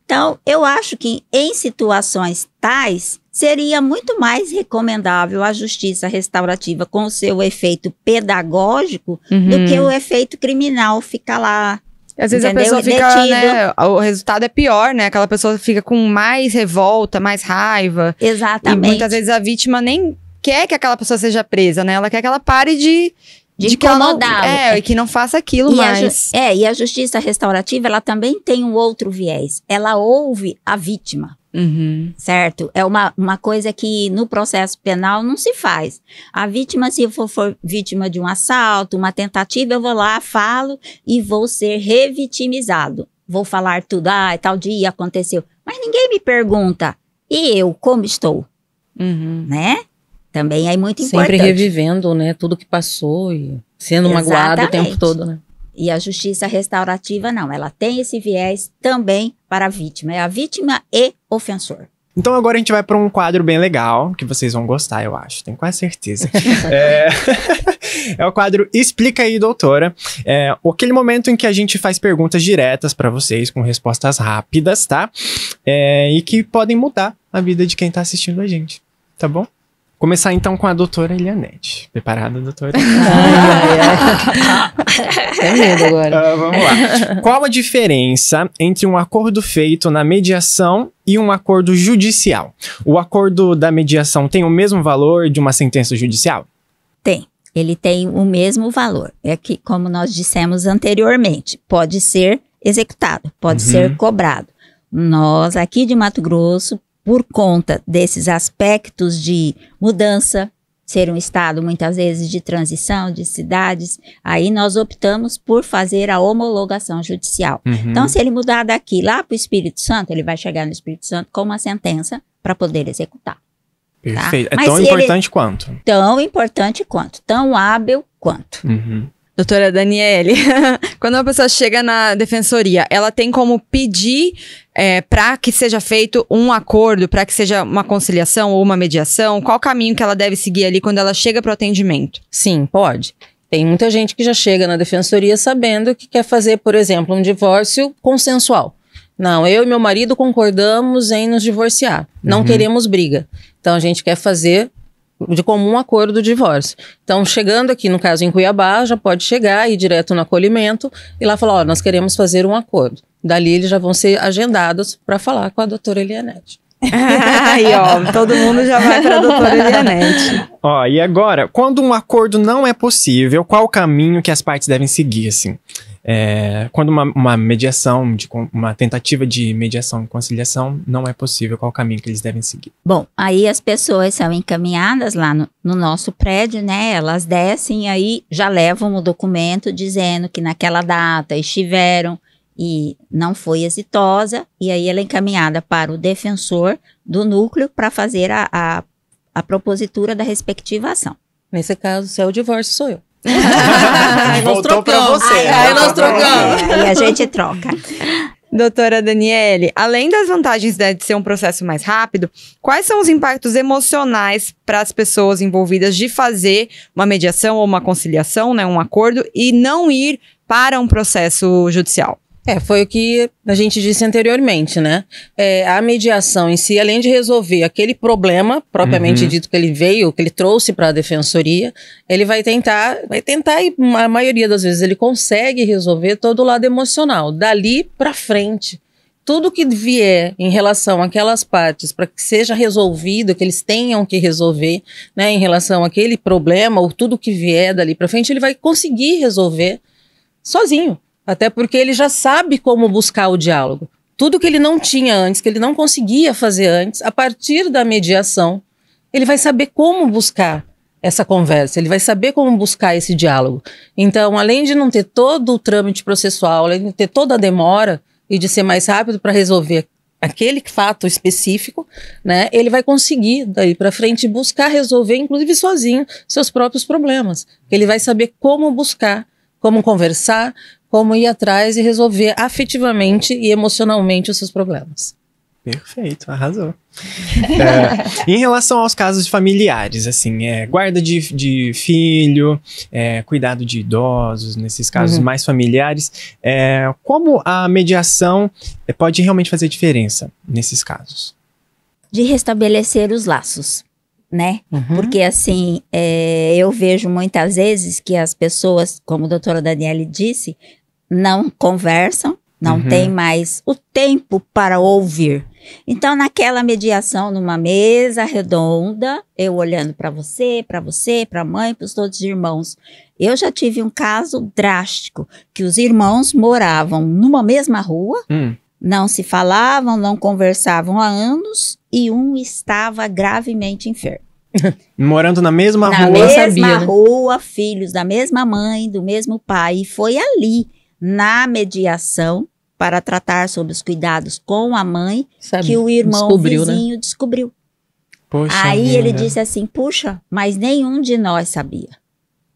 Então, eu acho que em situações tais, seria muito mais recomendável a justiça restaurativa com o seu efeito pedagógico do que o efeito criminal ficar lá. Às vezes a pessoa fica, né, o resultado é pior, né? Aquela pessoa fica com mais revolta, mais raiva. Exatamente. E muitas vezes a vítima nem quer que aquela pessoa seja presa, né? Ela quer que ela pare de incomodá-lo. E que não faça aquilo mais. E a justiça restaurativa, ela também tem um outro viés. Ela ouve a vítima. Certo? É uma coisa que no processo penal não se faz. A vítima, se for vítima de um assalto, uma tentativa, eu vou lá, falo e vou ser revitimizado. Vou falar tudo, tal dia aconteceu. Mas ninguém me pergunta, e eu, como estou? Né? Também é muito importante. Sempre revivendo, né, tudo que passou e sendo magoado o tempo todo, né? E a justiça restaurativa, não. Ela tem esse viés também para a vítima. É a vítima e ofensor. Então agora a gente vai para um quadro bem legal, que vocês vão gostar, eu acho. Tenho quase certeza. É o quadro Explica aí, doutora. É aquele momento em que a gente faz perguntas diretas para vocês, com respostas rápidas, tá? E que podem mudar a vida de quem tá assistindo a gente, tá bom? Começar então com a doutora Elianete. Preparada, doutora? Tem medo agora. Vamos lá. Qual a diferença entre um acordo feito na mediação e um acordo judicial? O acordo da mediação tem o mesmo valor de uma sentença judicial? Tem. Ele tem o mesmo valor. É que, como nós dissemos anteriormente, pode ser executado, pode ser cobrado. Nós, aqui de Mato Grosso, por conta desses aspectos de mudança, ser um estado muitas vezes de transição de cidades, aí nós optamos por fazer a homologação judicial. Então, se ele mudar daqui lá para o Espírito Santo, ele vai chegar no Espírito Santo com uma sentença para poder executar. Perfeito. Tá? É tão importante quanto? Tão importante quanto. Tão hábil quanto. Doutora Daniele, quando uma pessoa chega na defensoria, ela tem como pedir para que seja feito um acordo, para que seja uma conciliação ou uma mediação? Qual o caminho que ela deve seguir ali quando ela chega para o atendimento? Sim, pode. Tem muita gente que já chega na defensoria sabendo que quer fazer, por exemplo, um divórcio consensual. Não, eu e meu marido concordamos em nos divorciar. Não queremos briga. Então, a gente quer fazer de comum acordo o divórcio. Então, chegando aqui, no caso em Cuiabá, já pode chegar, ir direto no acolhimento e lá falar, ó, nós queremos fazer um acordo. Dali, eles já vão ser agendados para falar com a doutora Elianete. Aí, ó, todo mundo já vai para a doutora Elianete. Ó, e agora, quando um acordo não é possível, qual o caminho que as partes devem seguir, assim? Quando uma mediação, uma tentativa de mediação e conciliação não é possível, qual o caminho que eles devem seguir? Bom, aí as pessoas são encaminhadas lá no nosso prédio, né? Elas descem aí, já levam o documento dizendo que naquela data estiveram e não foi exitosa, e aí ela é encaminhada para o defensor do núcleo para fazer a propositura da respectiva ação. Nesse caso, se é o divórcio, sou eu. Voltou pra você. Aí nós trocamos. Aí a gente troca. Doutora Daniele, além das vantagens, né, de ser um processo mais rápido, quais são os impactos emocionais para as pessoas envolvidas de fazer uma mediação ou uma conciliação, né, um acordo, e não ir para um processo judicial? Foi o que a gente disse anteriormente, né? A mediação em si, além de resolver aquele problema, propriamente dito que ele veio, que ele trouxe para a defensoria, ele vai tentar, e a maioria das vezes ele consegue resolver todo o lado emocional. Dali para frente, tudo que vier em relação àquelas partes, para que seja resolvido, que eles tenham que resolver, né? Em relação àquele problema, ou tudo que vier dali para frente, ele vai conseguir resolver sozinho. Até porque ele já sabe como buscar o diálogo. Tudo que ele não tinha antes, que ele não conseguia fazer antes, a partir da mediação, ele vai saber como buscar essa conversa, ele vai saber como buscar esse diálogo. Então, além de não ter todo o trâmite processual, além de ter toda a demora e de ser mais rápido para resolver aquele fato específico, né, ele vai conseguir, daí para frente, buscar resolver, inclusive sozinho, seus próprios problemas. Ele vai saber como buscar, como conversar, como ir atrás e resolver afetivamente e emocionalmente os seus problemas. Perfeito, arrasou. Em relação aos casos familiares, assim, guarda de filho, cuidado de idosos, nesses casos mais familiares, como a mediação pode realmente fazer diferença nesses casos? De restabelecer os laços, né? Porque assim, eu vejo muitas vezes que as pessoas, como a doutora Daniele disse, não conversam, não tem mais o tempo para ouvir. Então, naquela mediação, numa mesa redonda, eu olhando para você, para a mãe, para os todos os irmãos. Eu já tive um caso drástico, que os irmãos moravam numa mesma rua, não se falavam, não conversavam há anos, e um estava gravemente enfermo. Morando na mesma rua? Na mesma rua, filhos da mesma mãe, do mesmo pai, e foi ali, na mediação, para tratar sobre os cuidados com a mãe, que o irmão vizinho descobriu. Poxa, aí ele disse assim, puxa, mas nenhum de nós sabia,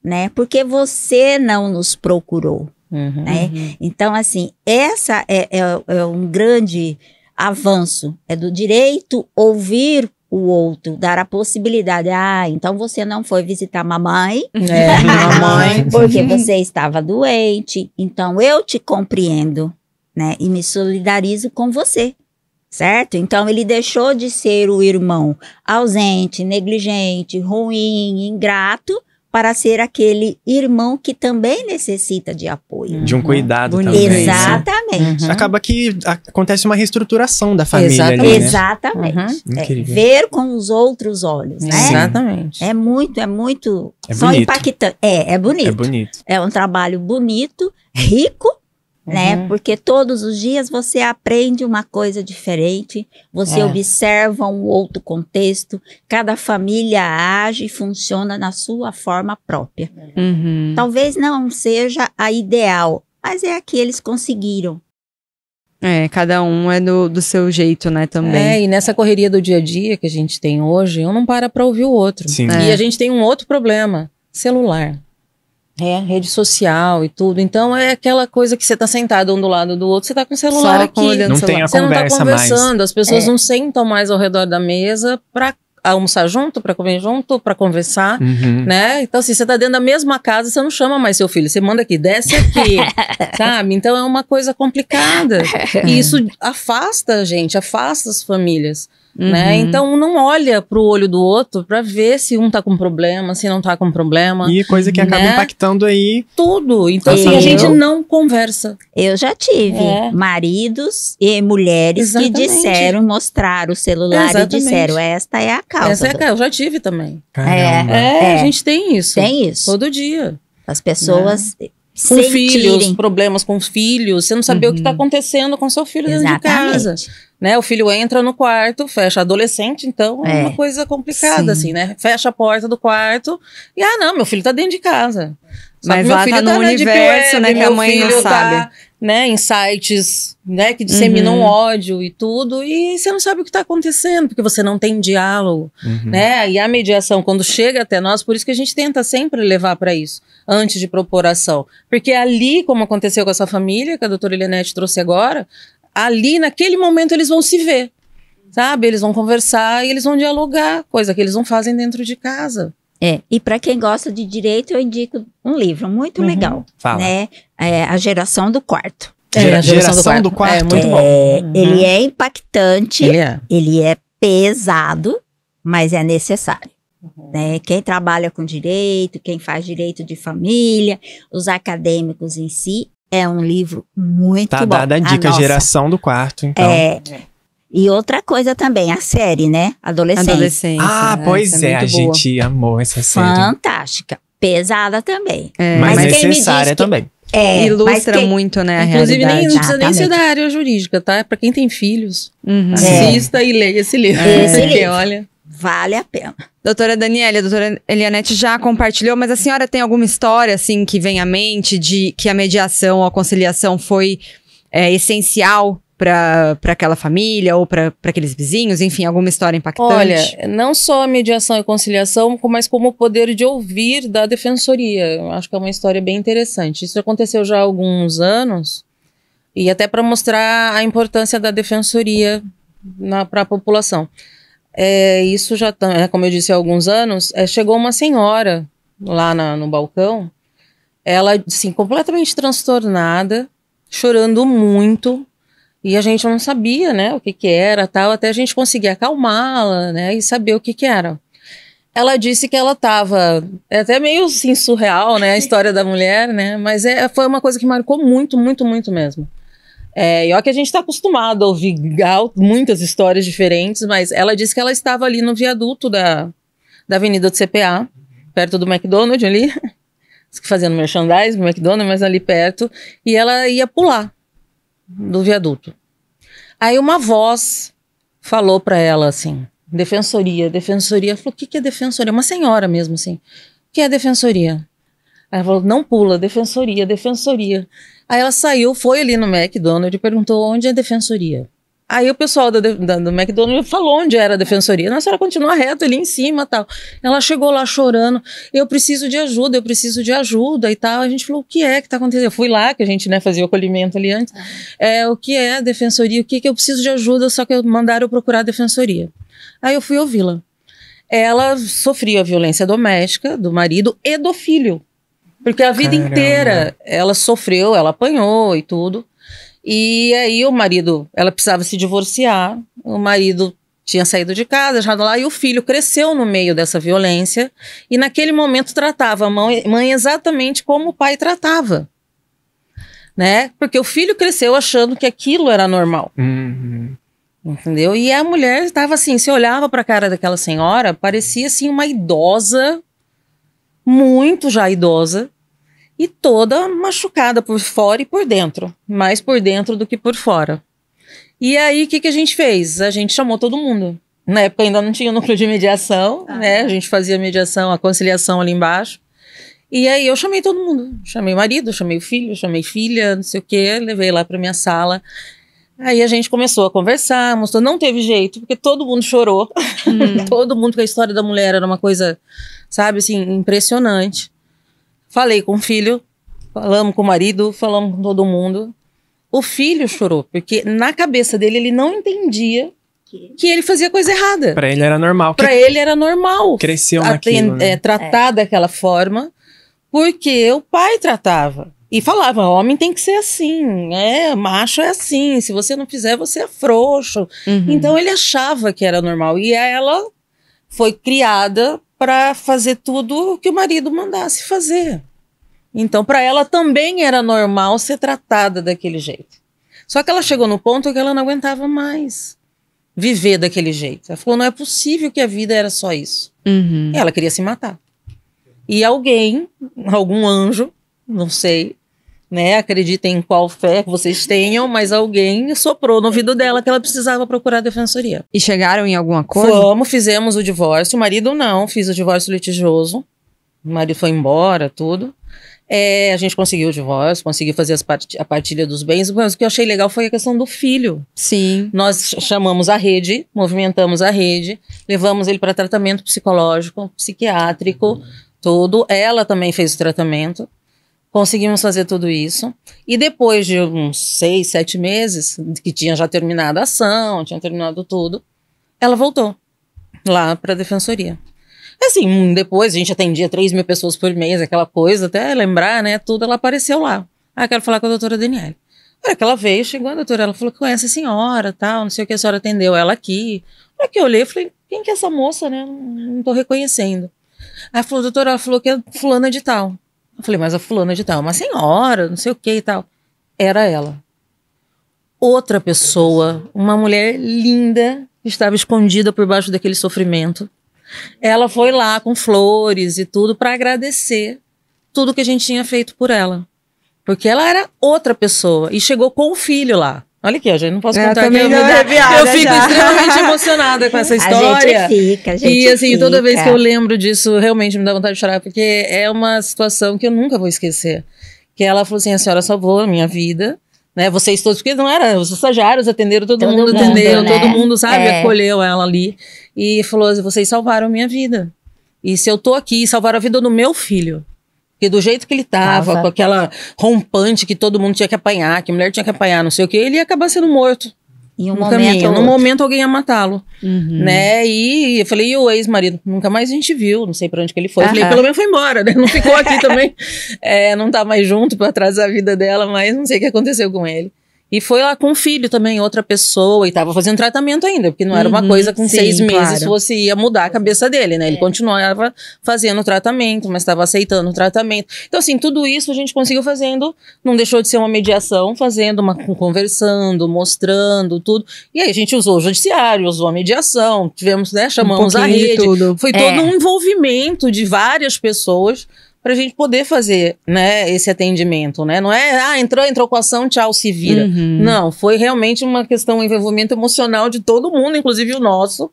né? Porque você não nos procurou, né? Então, assim, essa é um grande avanço, é do direito ouvir o outro, dar a possibilidade, então você não foi visitar mamãe, mamãe, porque você estava doente, então eu te compreendo, né, e me solidarizo com você, certo? Então ele deixou de ser o irmão ausente, negligente, ruim, ingrato, para ser aquele irmão que também necessita de apoio. De um cuidado também. Exatamente. Acaba que acontece uma reestruturação da família ali, né? Exatamente. Ver com os outros olhos, né? Exatamente. É muito são impactantes. É bonito. É bonito. É um trabalho bonito, rico, né? Porque todos os dias você aprende uma coisa diferente, você observa um outro contexto, cada família age e funciona na sua forma própria. Talvez não seja a ideal, mas é a que eles conseguiram. Cada um é do seu jeito, né, também. E nessa correria do dia a dia que a gente tem hoje, um não para ouvir o outro. Sim. E a gente tem um outro problema, celular. Rede social e tudo. Então é aquela coisa que você tá sentado um do lado do outro, você tá com o celular aqui. Não tem a você conversa não tá conversando, mais. as pessoas não sentam mais ao redor da mesa para almoçar junto, para comer junto, para conversar, né? Então, assim, você tá dentro da mesma casa, você não chama mais seu filho, você manda aqui, desce aqui, sabe? Então, é uma coisa complicada. E isso afasta a gente, afasta as famílias, né? Então, não olha pro olho do outro para ver se um tá com problema, se não tá com problema. E coisa que acaba impactando aí tudo. Então, assim, a gente não conversa. Eu já tive maridos e mulheres que disseram, mostraram o celular e disseram, essa é a causa. Essa é a causa, eu já tive também. Caramba. A gente tem isso. Tem isso. Todo dia. As pessoas com filhos, problemas com os filhos, você não saber o que está acontecendo com seu filho dentro de casa. Né? O filho entra no quarto, fecha, adolescente, então é uma coisa complicada, assim, né? Fecha a porta do quarto e, não, meu filho tá dentro de casa. Mas meu lá filho tá no universo, web, né, que a mãe não sabe. Tá, né, em sites, né, que disseminam ódio e tudo, e você não sabe o que tá acontecendo, porque você não tem diálogo, né? E a mediação, quando chega até nós, por isso que a gente tenta sempre levar para isso, antes de propor ação. Porque ali, como aconteceu com essa família, que a doutora Elianete trouxe agora, ali, naquele momento, eles vão se ver, sabe? Eles vão conversar e eles vão dialogar, coisa que eles não fazem dentro de casa. E para quem gosta de direito, eu indico um livro muito legal, né? A Geração do Quarto. A Geração do Quarto. É muito bom. Ele é impactante, ele é pesado, mas é necessário. Né? Quem trabalha com direito, quem faz direito de família, os acadêmicos em si, é um livro muito bom. Tá dada a dica, Geração do Quarto, então. E outra coisa também, a série, né? Adolescência. Pois é, a gente amou essa série. Fantástica. Pesada também. Mas necessária também. Ilustra muito, né, a inclusive, realidade. Não precisa nem ser da área jurídica, tá? É pra quem tem filhos. Assista e leia esse livro. Porque, olha, vale a pena. Doutora Daniele, a doutora Elianete já compartilhou, mas a senhora tem alguma história, assim, que vem à mente de que a mediação ou a conciliação foi essencial para aquela família ou para aqueles vizinhos? Enfim, alguma história impactante? Olha, não só a mediação e conciliação, mas como o poder de ouvir da defensoria. Eu acho que é uma história bem interessante. Isso aconteceu já há alguns anos, e até para mostrar a importância da defensoria para a população. Isso já, como eu disse, há alguns anos, chegou uma senhora lá no balcão, ela, assim, completamente transtornada, chorando muito, e a gente não sabia, né, o que era, tal, até a gente conseguir acalmá-la, né, e saber o que era. Ela disse que ela estava, até meio assim, surreal, né, a história da mulher, né, mas foi uma coisa que marcou muito, muito, muito mesmo. E olha que a gente está acostumado a ouvir muitas histórias diferentes, mas ela disse que ela estava ali no viaduto da Avenida do CPA, perto do McDonald's ali, fazendo merchandising, McDonald's, mas ali perto, e ela ia pular do viaduto. Aí uma voz falou para ela assim, defensoria, falou, o que é defensoria? Uma senhora mesmo assim, o que é defensoria? Aí ela falou, não pula, defensoria. Aí ela saiu, foi ali no McDonald's e perguntou onde é a defensoria. Aí o pessoal do McDonald's falou onde era a defensoria. Nossa, ela continua reto ali em cima e tal. Ela chegou lá chorando, eu preciso de ajuda e tal. A gente falou, o que é que tá acontecendo? Eu fui lá, que a gente, né, fazia o acolhimento ali antes. O que é a defensoria? O que eu preciso de ajuda? Só que mandaram eu procurar a defensoria. Aí eu fui ouvi-la. Ela sofria violência doméstica do marido e do filho. Porque a vida inteira ela sofreu, ela apanhou e tudo. E aí o marido, ela precisava se divorciar, o marido tinha saído de casa, já lá, e o filho cresceu no meio dessa violência e naquele momento tratava a mãe exatamente como o pai tratava, né? Porque o filho cresceu achando que aquilo era normal. Entendeu? E a mulher estava assim, se olhava para a cara daquela senhora, parecia assim uma idosa, muito já idosa, e toda machucada por fora e por dentro, mais por dentro do que por fora. E aí, o que a gente fez? A gente chamou todo mundo. Na época ainda não tinha o núcleo de mediação, né? A gente fazia mediação, a conciliação ali embaixo. E aí eu chamei todo mundo. Chamei o marido, chamei o filho, chamei filha, não sei o quê, levei lá para minha sala. Aí a gente começou a conversar, mostrou, não teve jeito, porque todo mundo chorou. Todo mundo, porque a história da mulher era uma coisa, sabe, assim, impressionante. Falei com o filho, falamos com o marido, falamos com todo mundo. O filho chorou, porque na cabeça dele ele não entendia que ele fazia coisa errada. Pra ele era normal. Pra ele era normal. Cresceu naquilo, né? Tratar daquela forma, porque o pai tratava. E falava, homem tem que ser assim, macho é assim, se você não fizer, você é frouxo. Então ele achava que era normal. E ela foi criada para fazer tudo o que o marido mandasse fazer. Então para ela também era normal ser tratada daquele jeito. Só que ela chegou no ponto que ela não aguentava mais viver daquele jeito. Ela falou, não é possível que a vida era só isso. E ela queria se matar. E alguém, algum anjo, não sei, né? Acreditem em qual fé que vocês tenham, mas alguém soprou no ouvido dela que ela precisava procurar a defensoria. E chegaram em algum acordo? Fizemos o divórcio. O marido não, fiz o divórcio litigioso. O marido foi embora, tudo. A gente conseguiu o divórcio, conseguiu fazer a partilha dos bens, mas o que eu achei legal foi a questão do filho. Sim. Nós chamamos a rede, movimentamos a rede, levamos ele para tratamento psicológico, psiquiátrico, tudo. Ela também fez o tratamento. Conseguimos fazer tudo isso. E depois de uns 6, 7 meses, que tinha já terminado a ação, tinha terminado tudo, ela voltou lá para a defensoria. Assim, depois a gente atendia 3.000 pessoas por mês, aquela coisa, até lembrar, né, tudo, ela apareceu lá. Quero falar com a doutora Daniele. Na hora que ela veio, chegou a doutora, ela falou que conhece a senhora, tal, não sei o que, a senhora atendeu ela aqui. Na hora que eu olhei, eu falei, quem que é essa moça, né, não tô reconhecendo. Aí ela falou, doutora, ela falou que é fulana de tal. Eu falei, mas a fulana de tal, uma senhora, não sei o que e tal. Era ela. Outra pessoa, uma mulher linda, que estava escondida por baixo daquele sofrimento. Ela foi lá com flores e tudo para agradecer tudo que a gente tinha feito por ela. Porque ela era outra pessoa e chegou com o filho lá. Olha aqui, gente, não posso contar aqui. Eu fico extremamente emocionada com essa história. A gente assim, toda vez que eu lembro disso, realmente me dá vontade de chorar, porque é uma situação que eu nunca vou esquecer. Que ela falou assim, a senhora salvou a minha vida, né? Vocês todos, porque não era, os estagiários atenderam, todo mundo atendeu, né? Todo mundo, sabe, acolheu ela ali. E falou, vocês salvaram a minha vida. E se eu tô aqui, salvaram a vida do meu filho. Porque do jeito que ele tava, com aquela rompante que todo mundo tinha que apanhar, que a mulher tinha que apanhar, não sei o que, ele ia acabar sendo morto. Em um no momento caminho. No momento alguém ia matá-lo. Né? E eu falei, e o ex-marido? Nunca mais a gente viu, não sei pra onde que ele foi. Eu falei, pelo menos foi embora, né? Não ficou aqui também. Não tá mais junto pra trás da vida dela, mas não sei o que aconteceu com ele. E foi lá com o filho também, outra pessoa, e tava fazendo tratamento ainda, porque não era uma coisa com 6 meses ia mudar a cabeça dele, né? Ele continuava fazendo tratamento, mas estava aceitando o tratamento. Então, assim, tudo isso a gente conseguiu fazendo, não deixou de ser uma mediação, conversando, mostrando tudo. E aí a gente usou o judiciário, usou a mediação, tivemos, né, chamamos a rede. Foi todo um envolvimento de várias pessoas para a gente poder fazer, né, esse atendimento, né? Não é, entrou com a ação, tchau, se vira. Não, foi realmente uma questão, um envolvimento emocional de todo mundo, inclusive o nosso,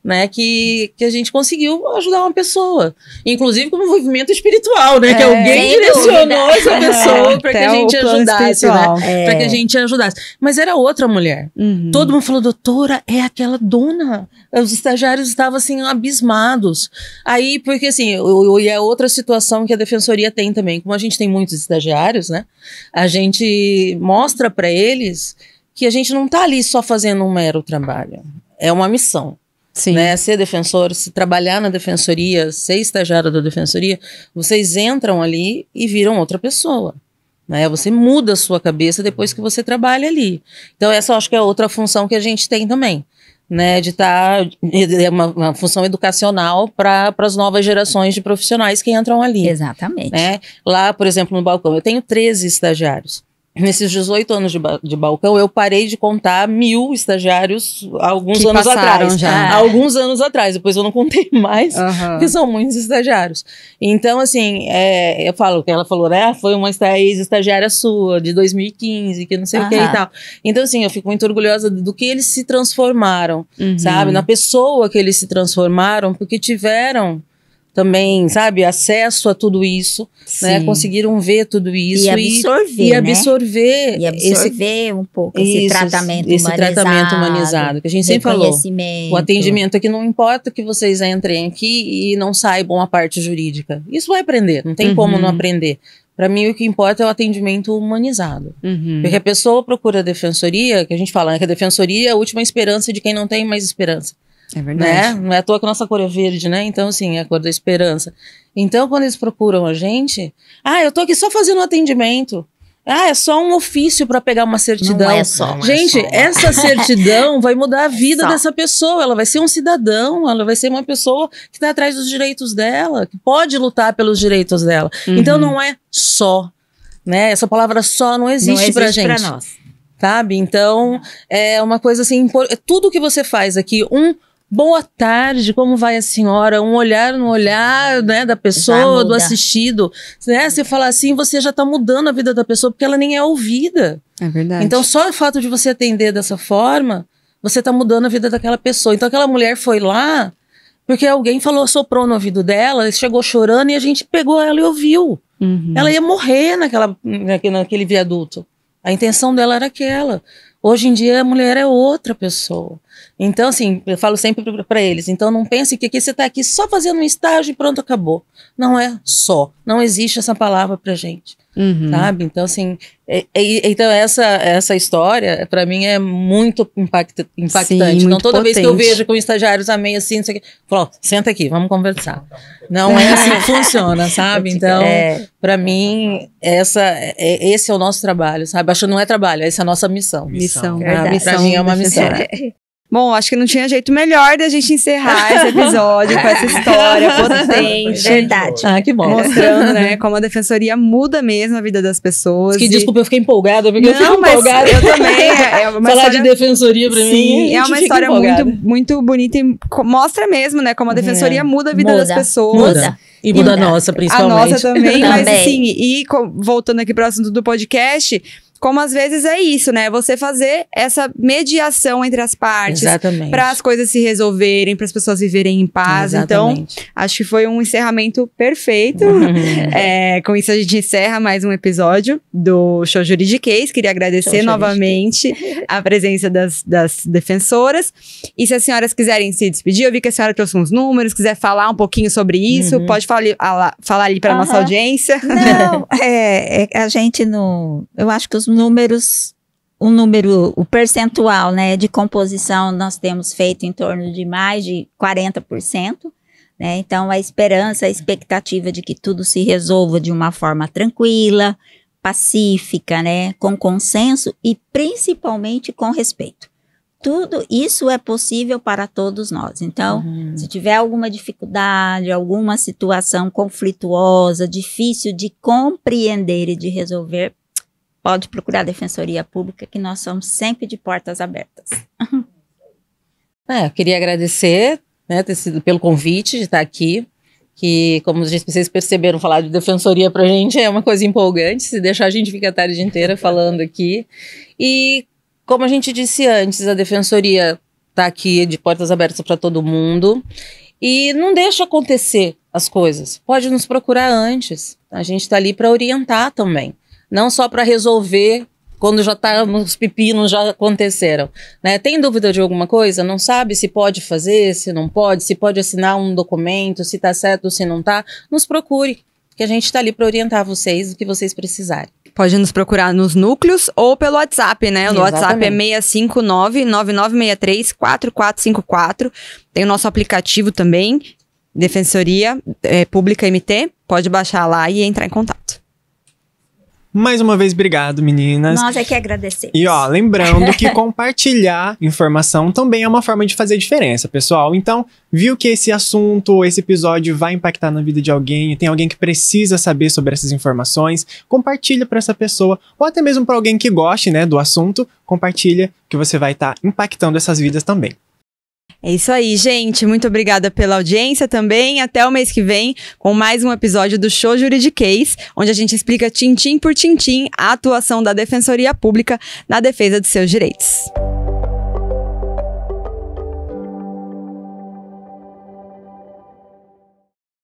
né, que a gente conseguiu ajudar uma pessoa. Inclusive com um envolvimento espiritual, né, que alguém direcionou essa pessoa para que a gente ajudasse, né? Para que a gente ajudasse. Mas era outra mulher. Todo mundo falou, doutora, é aquela dona. Os estagiários estavam, assim, abismados. Aí, porque assim, e é outra situação que a defensoria tem também. Como a gente tem muitos estagiários, né? A gente mostra para eles que a gente não tá ali só fazendo um mero trabalho. É uma missão. Sim. Né? Ser defensor, se trabalhar na defensoria, ser estagiário da defensoria, vocês entram ali e viram outra pessoa. Né? Você muda a sua cabeça depois que você trabalha ali. Então essa eu acho que é outra função que a gente tem também. Né, de estar uma função educacional para as novas gerações de profissionais que entram ali. Exatamente. Né? Lá, por exemplo, no balcão, eu tenho 13 estagiários. Nesses 18 anos de balcão, eu parei de contar 1.000 estagiários alguns anos atrás. Alguns anos atrás, depois eu não contei mais, porque são muitos estagiários. Então, assim, eu falo que ela falou, né? Foi uma ex-estagiária sua, de 2015, que não sei o que e tal. Então, assim, eu fico muito orgulhosa do que eles se transformaram, sabe? Na pessoa que eles se transformaram, porque tiveram também, sabe, acesso a tudo isso, né? Conseguiram ver tudo isso e absorver, né? absorver um pouco esse tratamento humanizado, que a gente sempre falou. O atendimento aqui não importa que vocês entrem aqui e não saibam a parte jurídica. Isso vai aprender, não tem como não aprender. Para mim, o que importa é o atendimento humanizado. Porque a pessoa procura a defensoria, que a gente fala, né, que a defensoria é a última esperança de quem não tem mais esperança. É verdade. Né? Não é à toa que a nossa cor é verde, né? Então, assim, é a cor da esperança. Então, quando eles procuram a gente, eu tô aqui só fazendo um atendimento. É só um ofício para pegar uma certidão. Não é só. Gente, essa certidão vai mudar a vida dessa pessoa. Ela vai ser um cidadão, ela vai ser uma pessoa que está atrás dos direitos dela, que pode lutar pelos direitos dela. Então, não é só, né? Essa palavra só não existe pra gente. Pra nós. Sabe? Então, é uma coisa assim, tudo que você faz aqui, boa tarde, como vai a senhora? Um olhar no olhar, né, da pessoa, do assistido. Né? Você falar assim, você já tá mudando a vida da pessoa, porque ela nem é ouvida. É verdade. Então, só o fato de você atender dessa forma, você tá mudando a vida daquela pessoa. Então, aquela mulher foi lá, porque alguém soprou no ouvido dela, chegou chorando e a gente pegou ela e ouviu. Ela ia morrer naquele viaduto. A intenção dela era aquela. Hoje em dia, a mulher é outra pessoa. Então, assim, eu falo sempre para eles, então não pense que aqui você está aqui só fazendo um estágio e pronto, acabou. Não é só. Não existe essa palavra pra gente. Sabe? Então, assim, então essa história, para mim, é muito impactante. Sim, então, muito toda vez que eu potente. vejo com estagiários meio assim, não sei o quê, eu falo, senta aqui, vamos conversar. Não é assim que funciona, sabe? Então, para mim, esse é o nosso trabalho, sabe? Acho que não é trabalho, essa é a nossa missão. Missão. Verdade. Pra mim é uma missão. Bom, acho que não tinha jeito melhor da gente encerrar esse episódio com essa história potente. Verdade. Que bom. Mostrando, né, como a defensoria muda mesmo a vida das pessoas. Desculpa, eu fiquei empolgada, porque eu Não, fico mas empolgada. eu também. É uma Falar história... de defensoria pra mim. Sim, é uma história muito, muito muito bonita e mostra mesmo, né, como a defensoria muda a vida das pessoas. Muda. E muda a nossa, A principalmente. nossa também, mas Também. assim, voltando aqui para o assunto do podcast, como às vezes é isso, né? Você fazer essa mediação entre as partes. Exatamente. Para as coisas se resolverem, para as pessoas viverem em paz. Exatamente. Então, acho que foi um encerramento perfeito. Com isso, a gente encerra mais um episódio do Show Juridiquês. Queria agradecer Show novamente a presença das defensoras. E se as senhoras quiserem se despedir, eu vi que a senhora trouxe uns números, quiser falar um pouquinho sobre isso, pode falar ali para nossa audiência. Não, a gente não... Eu acho que os números, o percentual, né, de composição nós temos feito em torno de mais de 40%, né? Então a esperança, a expectativa de que tudo se resolva de uma forma tranquila, pacífica, né, com consenso e principalmente com respeito. Tudo isso é possível para todos nós. Então, se tiver alguma dificuldade, alguma situação conflituosa, difícil de compreender e de resolver, pode procurar a Defensoria Pública, que nós somos sempre de portas abertas. Eu queria agradecer, né, pelo convite de estar aqui, que, como vocês perceberam, falar de defensoria pra gente é uma coisa empolgante, se deixar a gente fica a tarde inteira falando aqui. E, como a gente disse antes, a defensoria está aqui de portas abertas para todo mundo. E não deixa acontecer as coisas. Pode nos procurar antes. A gente está ali para orientar também. Não só para resolver quando já os pepinos já aconteceram. Né? Tem dúvida de alguma coisa? Não sabe se pode fazer, se não pode, se pode assinar um documento, se está certo ou se não está? Nos procure, que a gente está ali para orientar vocês o que vocês precisarem. Pode nos procurar nos núcleos ou pelo WhatsApp, né? O WhatsApp é 659-9963-4454. Tem o nosso aplicativo também, Defensoria Pública MT. Pode baixar lá e entrar em contato. Mais uma vez, obrigado, meninas. Nós é que agradecemos. E ó, lembrando que compartilhar informação também é uma forma de fazer diferença, pessoal. Então, viu que esse assunto, esse episódio vai impactar na vida de alguém, tem alguém que precisa saber sobre essas informações, compartilha para essa pessoa, ou até mesmo para alguém que goste, né, do assunto, compartilha que você vai estar impactando essas vidas também. É isso aí, gente. Muito obrigada pela audiência também. Até o mês que vem com mais um episódio do Show Juridiquês, onde a gente explica tintim por tintim a atuação da Defensoria Pública na defesa dos seus direitos.